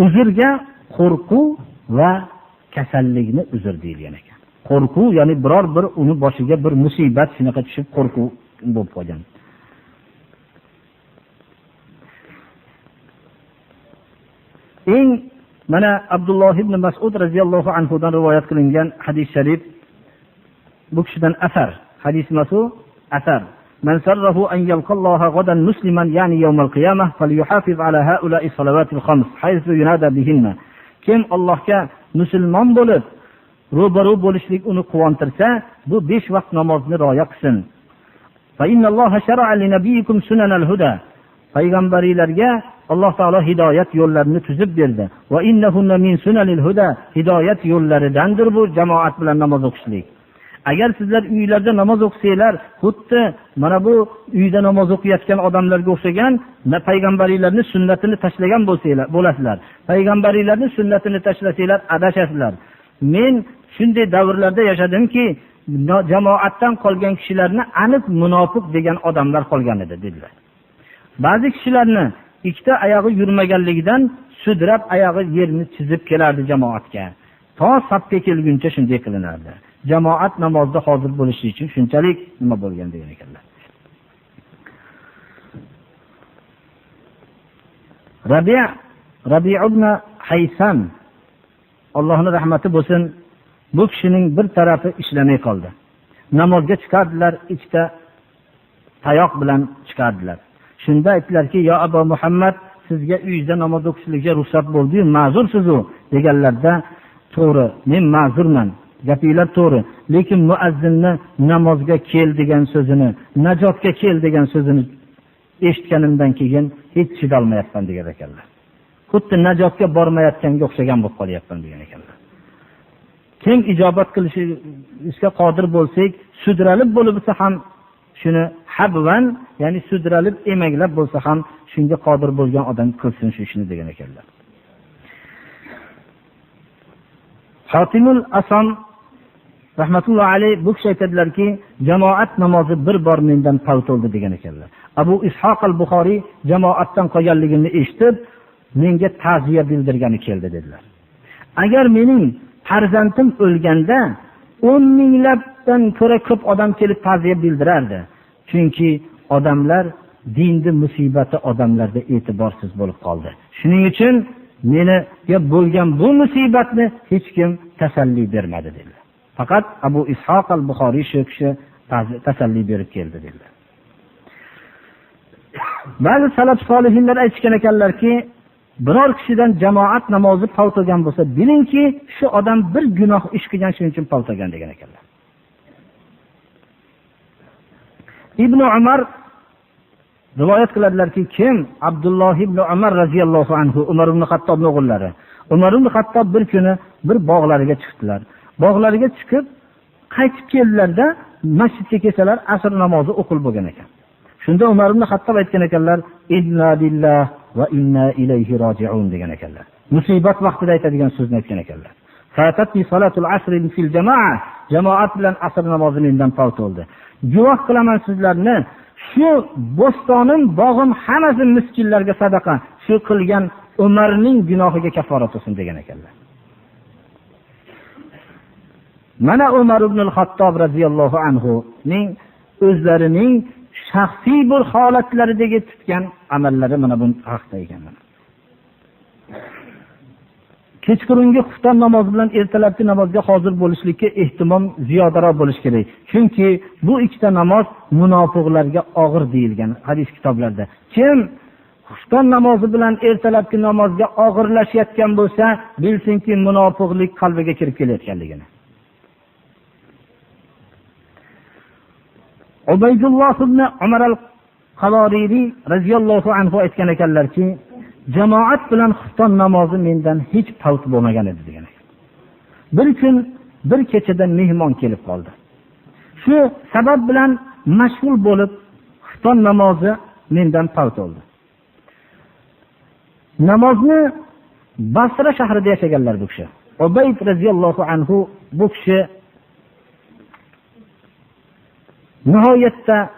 Uzrga qo'rquv va kasallikni uzr deyilgan ekan. Qo'rquv, ya'ni biror bir uni boshiga bir musibat shunaqa tushib qo'rquv bo'lib qolgan. Eng mana Abdulloh ibn Mas'ud radhiyallohu anhu dan rivoyat qilingan hadis sharif, bu kishidan asar. Hadis masu asar. Man sarrahu an yalqallaha ghadan musliman, ya'ni yawmal qiyamah, falyuhafiz ala ha'ula'i salawatil khams haythu yunada bihinna. Kim Allohga musulmon bo'lib ro'baro bo'lishlik uni quvontirsa, bu 5 vaqt namozni rioya qilsin. Fa innalloha shar'a li nabiyyikum sunanal huda. Payg'ambarlarga Alloh taolo hidoyat yo'llarini tuzib berdi. Va innahunna min sunanil huda, hidoyat yo'llaridandir bu jamoat bilan namoz o'qishlik. Agar sizlar uylarda namoz o'qisanglar, xuddi mana bu uyda namoz o'qiyotgan odamlarga o'xshagan payg'ambarlarning sunnatini tashlagan bo'lasizlar. Payg'ambarlarning sunnatini tashlasanglar adashasizlar. Men shunday davrlarda yashadimki, jamoatdan qolgan kishilarni aniq munofiq degan odamlar qolgan edi dedilar. Ba'zi kishilarni ikkita oyog'i yurmaganligidan sudrab oyog'i yerni chizib kelardi jamoatga. To safga kelguncha shunday qilinardi. Jamoat namozda hozir bo'lishi uchun shunchalik nima bo'lgan degan ekanlar. Rabi' ibn Haysam, Allohning rahmati bo'lsin, bu kishining bir tarafi ishlamay qoldi. Namozga chiqardilar, ikkita tayoq bilan chiqardilar. Shunda aytdilarki, "Yo Abu Muhammad, sizga uyda namoz o'qishlikka ruxsat bo'ldi-yu, ma'zursiz-ku" deganlarda, "To'g'ri, men ma'zurman. Gapinglar to'g'ri, lekin muazzinni namozga kel degan so'zini, najotga kel degan so'zini eshitganimdan keyin hech chidolmayapman" degan ekanlar. Xuddi najotga bormayotganga o'xshagan bo'lib qolyapman degan ekanlar. Kim ijobat qilishga qodir bo'lsak, sudralib bo'lsa ham shuni habvan, ya'ni sudralib emaklab bo'lsa ham shunga qodir bo'lgan odam qilsin shu ishni degan ekanlar. Hatimul Asam rahmatulloh alayh bu kishi aytadilarki, jamoat namozi bir bor mendan pavt bo'ldi degan ekanlar. Abu Ishoq al-Buxoriy jamoatdan qolganligimni eshitib, menga ta'ziya bildirgani keldi dedilar. Agar mening farzandim o'lganda 10 minglabdan ko'ra ko'p odam kelib ta'ziya bildirardi. Chunki odamlar dinning musibati odamlarda e'tiborsiz bo'lib qoldi. Shuning uchun menga bo'lgan bu musibatni hech kim tasalli bermadi dedilar. Faqat Abu Ishoq al-Buxoriy shu kishi tasalli berib keldi dedilar. Ba'zi salaf solihinlar aytgan ekanlarki, biror kishidan jamoat namozi pavt bo'lgan bo'lsa, bilingki, shu odam bir gunoh ish qilgan, shuning uchun pavt bo'lgan degan ekanlar. Ibn Umar rivoyat qiladilarki, kim Abdulloh ibn Umar radhiyallohu anhu, Umar ibn Xattobning o'g'illari. Umar ibn Xattob bir kuni bir bog'lariga chiqdilar. Bog'lariga chiqib qaytib keldilarda, masjidga kelsalar asr namozi o'qilib bo'lgan ekan. Shunda Umar ibn Xattob aytgan ekanlar, "Inna lillahi va inna ilayhi roji'un" degan ekanlar. Musibat vaqtida aytadigan so'zni aytgan ekanlar. Fatatni salatul asr fil jamoa, jamoat bilan asr namozi mendan pavt bo'ldi. Guvoh qilaman sizlarni, shu bo'stonim, bog'im hammasi miskinlarga sadaqa, shu qilgan Umarning gunohiga kaforat bo'lsin degan ekanlar. Mana Umar ibn al-Xattob radhiyallohu anhu ning o'zlarining shaxsiy bir holatlaridagi tutgan amallari mana bu haqda ekan. Kechqurungi xufton namozi bilan ertalabki namozga hozir bo'lishlikka ehtimom ziyodaroq bo'lish kerak. Chunki bu ikkita namoz munofiqlarga og'ir deyilgan hadis kitoblarida. Kim xufton namozi bilan ertalabki namozga og'irlashayotgan bo'lsa, bilsinki munofiqlik qalbiga kirib kelayotganligini. Ubaydulloh ibn Umar al-Qawariri radhiyallohu anhu aytgan ekanlarki, jamoat bilan xufton namozi mendan hech pavt bo'lmagan edi degan ekan. Bir kun bir kechada mehmon kelib qoldi. Shu sabab bilan mashg'ul bo'lib xufton namozi mendan pavt bo'ldi. Namozni Basra shahrida yashaganlar bu kishi. Ubayd radhiyallohu anhu bu kishi nihoyatda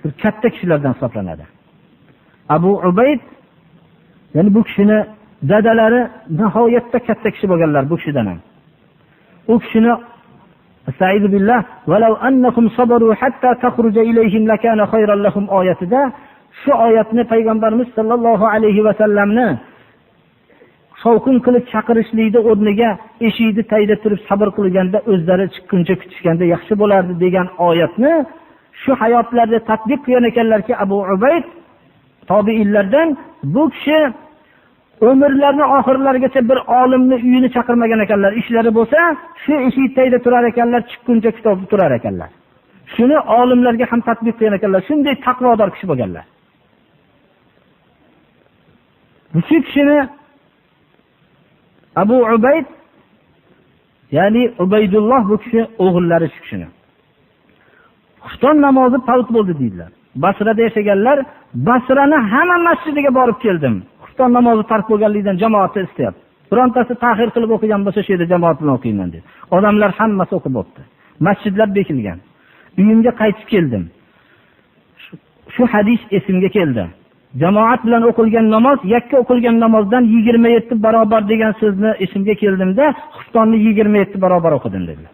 bir katta kishilardan hisoblanadi. Abu Ubayd, ya'ni bu kishini dadalari nihoyatda katta kishi bo'lganlar bu kishidan ham. U kishini Estaizu billah walau annakum sabaru hatta takhruja ilayhim lakana khayran lahum oyatida shu oyatni payg'ambarimiz sollallohu alayhi va sallamni shovqin qilib chaqirishlikda o'rniga eshikni tayda turib sabr qilganda o'zlari chiqquncha kutishganda yaxshi bo'lardi degan oyatni shu hayotlarida tatbiq qilgan ekanlarki, Abu Ubayd tobiinlardan bu kishi umrlarining oxirlarigacha bir olimni uyini chaqirmagan ekanlar. Ishlari bo'lsa, shu eshik tayda turar ekanlar, chiqquncha kitob turar ekanlar. Shuni olimlarga ham tatbiq qilgan ekanlar. Shunday taqvodor kishi bo'lganlar. Bu kishini Abu Ubayd, ya'ni Ubaydulloh bu kishi o'g'illari shu kishini. Xufton namozi pavt bo'ldi deydilar. Basrada yashaganlar, Basrani hamma masjidiga borib keldim. Xufton namozi tark bo'lganligidan jamoatni istayapti. Birontasi ta'xir qilib o'qigan bo'lsa, shu yerda jamoat bilan o'qiyman dedi. Odamlar hammasi o'qib o'tdi. Masjidlar bekilgan. Uyimga qaytib keldim. Shu hadis esimga keldi. Jamoat bilan o'qilgan namoz yakka o'qilgan namozdan 27 barobar degan so'zni esimga keldimda, xuftonni 27 barobar o'qidim dedilar.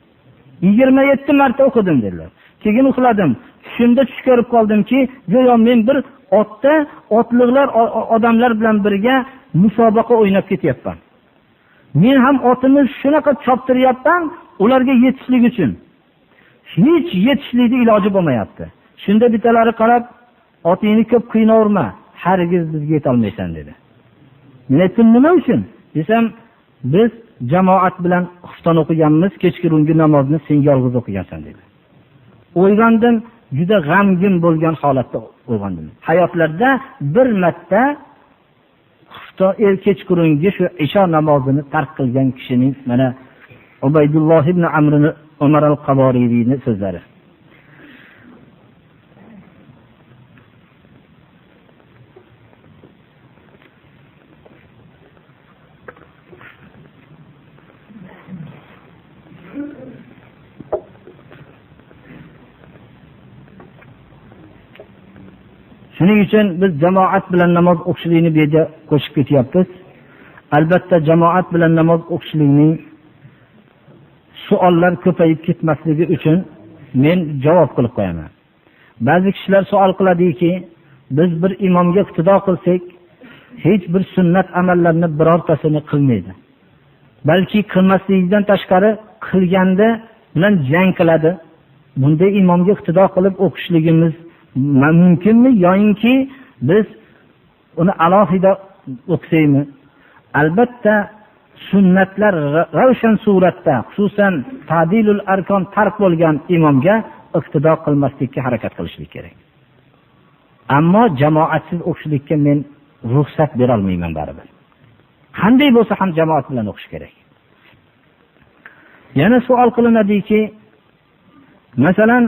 27 marta o'qidim dedilar. keyin uxladim. Shunda tush ko'rib qoldimki, go'yo men bir otda otliqlar odamlar bilan birga musobaqa o'ynab ketyapman. Men ham otimni shunaqa choptiryapman, ularga yetishlik uchun. Hech yetishlikning iloji bo'lmayapti. Shunda bitalari qarab, otingni ko'p qiynaverma, hargiz bizga yeta olmaysan dedi. Men aytdim, nima uchun? Desam, biz jamoat bilan xufton o'qiganmiz, kechqurungi namozni sen yolg'iz o'qigansan dedi. O'ylandim, juda g'amgin bo'lgan holatda uyg'ondim. Hayotlarda bir marta xufton kechqurungi shu isho namozini tark qilgan kishining mana Ubaydulloh ibn Amr Umar al-Qaboriyning so'zlari. Shuning uchun biz jamoat bilan namoz o'qishlikni bu yerda qo'shib ketyapmiz. Albatta jamoat bilan namoz o'qishlikning savollar ko'payib ketmasligi uchun men javob qilib qo'yaman. Ba'zi kishilar savol qiladiki, biz bir imomga iqtido qilsak, hech bir sunnat amallarni birortasini qilmaydi. Balki qilmasligidan tashqari qilganda bilan jang qiladi. Bunday imomga iqtido qilib o'qishligimiz mumkinmi yoinki biz uni alohida o'qisaymi? Albatta sunnatlar ravshan suratda, xususan ta'dilul arkon tark bo'lgan imomga iqtido qilmaslikka harakat qilishlik kerak. Ammo jamoatsiz o'qishlikka men ruxsat bera olmayman baribir. Qanday bo'lsa ham jamoat bilan o'qish kerak. Yana savol qilinadiki, masalan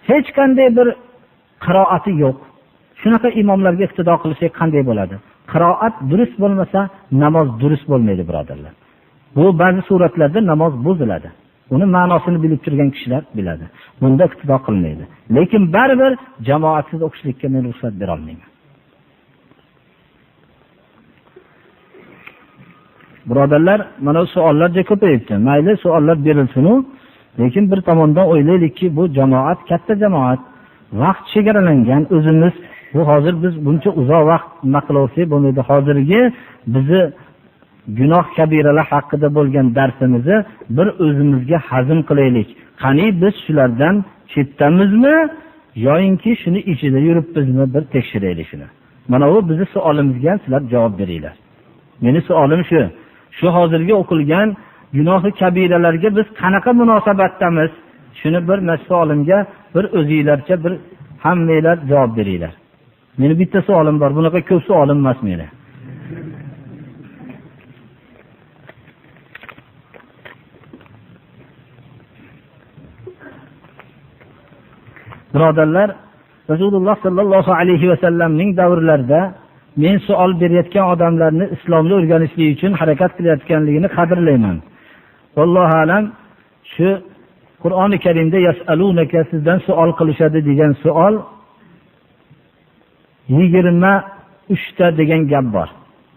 hech qanday bir qiroati yo'q. Shunaqa imomlarga iqtido qilsak qanday bo'ladi? Qiroat durust bo'lmasa, namoz durust bo'lmaydi, birodarlar. Bu ba'zi suratlarda namoz buziladi. Uni ma'nosini bilib turgan kishilar biladi. Bunda iqtido qilmaydi. Lekin baribir jamoatsiz o'qishlikka men ruxsat bera olmayman. Birodarlar, mana savollar juda ko'payibdi. Mayli, savollar berilsin-u, lekin bir tomondan o'ylaylikki, bu jamoat katta jamoat, vaqt chegaralangan. O'zimiz bu hozir biz buncha uzoq vaqt nima qilaversak bo'lmaydi. Hozirgi bizni gunoh kabiralar haqida bo'lgan darsimizni bir o'zimizga hazm qilaylik. Qani biz shulardan chetdamizmi yoinki shuni ichida yuribmizmi, bir tekshiraylik shuni. Mana bu bizning savolimizga sizlar javob beringlar. Meni savolim shu. Shu hozirgi o'qilgan gunohi kabiralarga biz qanaqa munosabatdamiz? Shuni bir savolimga bir o'zingizlarcha bir hammanglar javob beringlar. Meni bitta savolim bor, bunaqa ko'p savolim emas meni. Birodarlar, Rasululloh sallallohu alayhi va sallamning davrlarida men savol berayotgan odamlarni islomni o'rganishlik uchun harakat qilayotganligini qadrlayman. Vallohu alam, shu Qur'oni Karimda yasalunaka sizdan savol qilishadi degan savol 23 ta degan gap bor.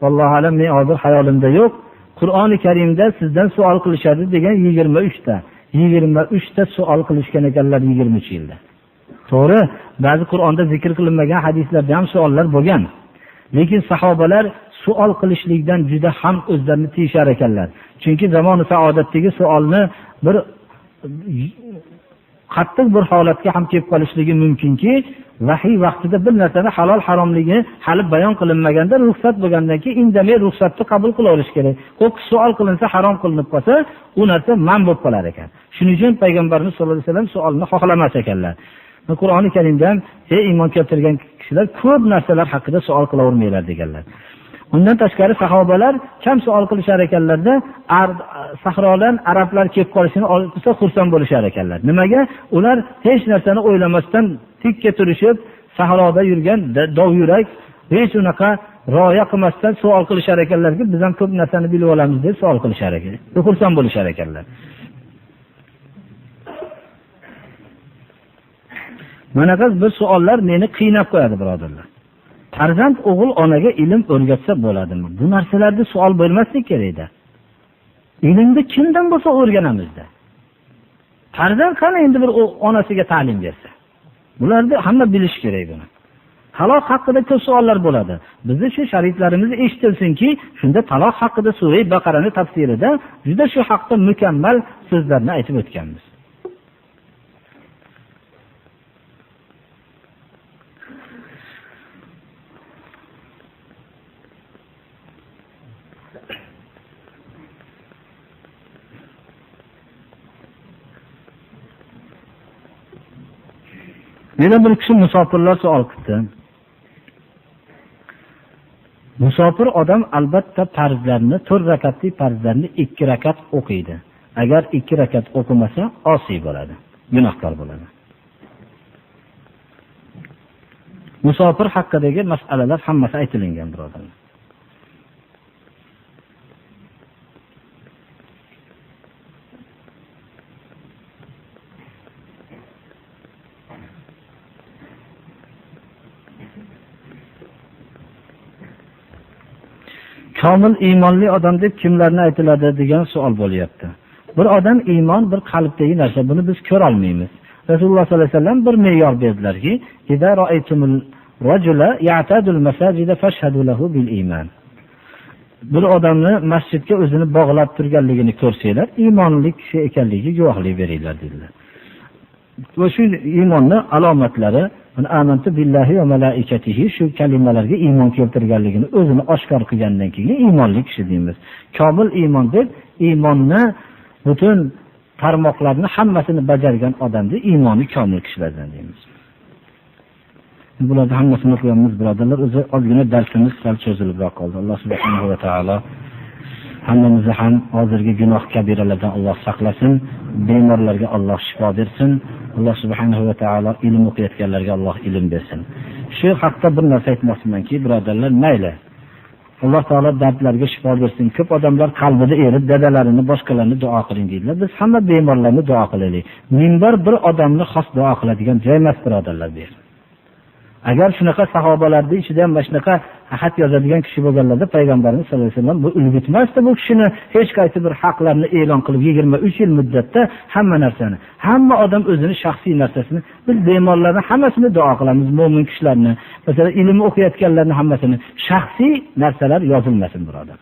Vallohu alam, men hozir hayolimda yo'q. Qur'oni Karimda sizdan savol qilishadi degan 23 ta. 23 ta savol qilishgan ekanlar 23 yilda. To'g'ri, ba'zi Qur'onda zikr qilinmagan hadislarda ham savollar bo'lgan. Lekin sahobalar savol qilishlikdan juda ham o'zlarini tiyishar ekanlar. Chunki zamoni saodatdagi savolni bir qattiq bir holatga ham kelib qolishligi mumkinki, vahiy vaqtida bir narsani halol haromligi hali bayon qilinmaganda ruxsat bo'lgandan keyin indamay ruxsatni qabul qilaverish kerak. Qo'q savol qilinsa harom qilinib qolsa, u narsa man bo'lib qolar ekan. Shuning uchun payg'ambarimiz sollallohu alayhi vasallam savolni xohlamas ekanlar. Qur'oni Karimdan ey iymon keltirgan kishilar ko'p narsalar haqida savol qilavermanglar deganlar. Undan tashqari sahobalar kam savol qilishar ekanlarda, sahrodan arablar kelib qolishini olsa xursand bo'lishar ekanlar. Nimaga? Ular hech narsani o'ylamasdan tikka turishib, sahroda yurgan dovyurak, hech unaqa rioya qilmasdan savol qilishar ekanlarki, biz ham ko'p narsani bilib olamiz deb savol qilishar ekan. Xursand bo'lishar ekanlar. Mana bir savollar meni qiynab qo'yadi, birodarlar. Farzand o'g'il onaga ilm o'rgatsa bo'ladimi? Bu narsalarda savol bo'lmaslik kerak edi. Ilmni kimdan bo'lsa o'rganamizda. Farzand qani endi bir onasiga ta'lim bersa. Bularni hamma bilish kerak buni. Taloq haqida ko'p savollar bo'ladi. Bizning shu shariatlarimiz eshitilsinki, shunda taloq haqida sura Baqarani tafsirida juda shu haqda mukammal so'zlarni aytib o'tganmiz. Yana bir kishi musofirlar savol qildi. Musofir odam albatta farzlarni, 4 rakatli farzlarni 2 rakat o'qiydi. Agar 2 rakat o'qimasa, osiy bo'ladi, gunohkor bo'ladi. Musofir haqidagi masalalar hammasi aytilingan, birodarlar. Komil iymonli odam deb kimlarni aytiladi degan savol bo'lyapti. Bir odam iymon bir qalbdagi narsa, buni biz ko'ra olmaymiz. Rasululloh sollallohu alayhi vasallam bir me'yor berdilarki, "Idza ra'aytumul rajula ya'tadul masajida fashhadu lahu bil iymon." Bir odamni masjidga o'zini bog'lab turganligini ko'rsanglar, iymonli kishi ekanligiga guvohlik beringlar dedilar. Va shu iymonning alomatlari amantu billahi va malaikatihi shu kalimalarga iymon keltirganligini o'zini oshkor qilgandan keyin iymonli kishi deymiz. Komil iymon deb iymonni butun tarmoqlarni hammasini bajargan odamni iymoni komil kishilardan deymiz. Bularni hammasini o'qiymiz, birodarlar. O'zi ozgina darsimiz sal cho'zilibroq qoldi. Alloh subhanahu va taolo hammamizni ham hozirgi gunoh kabiralardan Alloh saqlasin, bemorlarga Alloh shifo bersin. Alloh subhanahu va taolo ilm o'qiyotganlarga Alloh ilm bersin. Shu haqda bir narsa aytmoqchimanki, birodarlar, mayli. Alloh taolo dardlarga shifo bersin. Ko'p odamlar qalbida erib, dadalarini, boshqalarni duo qiling deydilar. Biz hamma bemorlarni duo qilaylik. Minbar bir odamni xos duo qiladigan joy emas, birodarlar, bu. Agar shunaqa sahobalarning ichida ham shunaqa xat yozadigan kishi bo'lganlarda payg'ambarimiz sollallohu alayhi vasallam bu ulgutmasdi bu kishini hech qaysi bir haqlarni e'lon qilib 23 yil muddatda hamma narsani, hamma odam o'zini shaxsiy narsasini, biz bemorlarni hammasini duo qilamiz, mo'min kishilarni, masalan ilm o'qiyotganlarni hammasini, shaxsiy narsalar yozilmasin, birodar.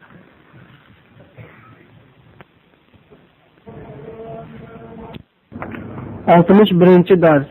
61-dars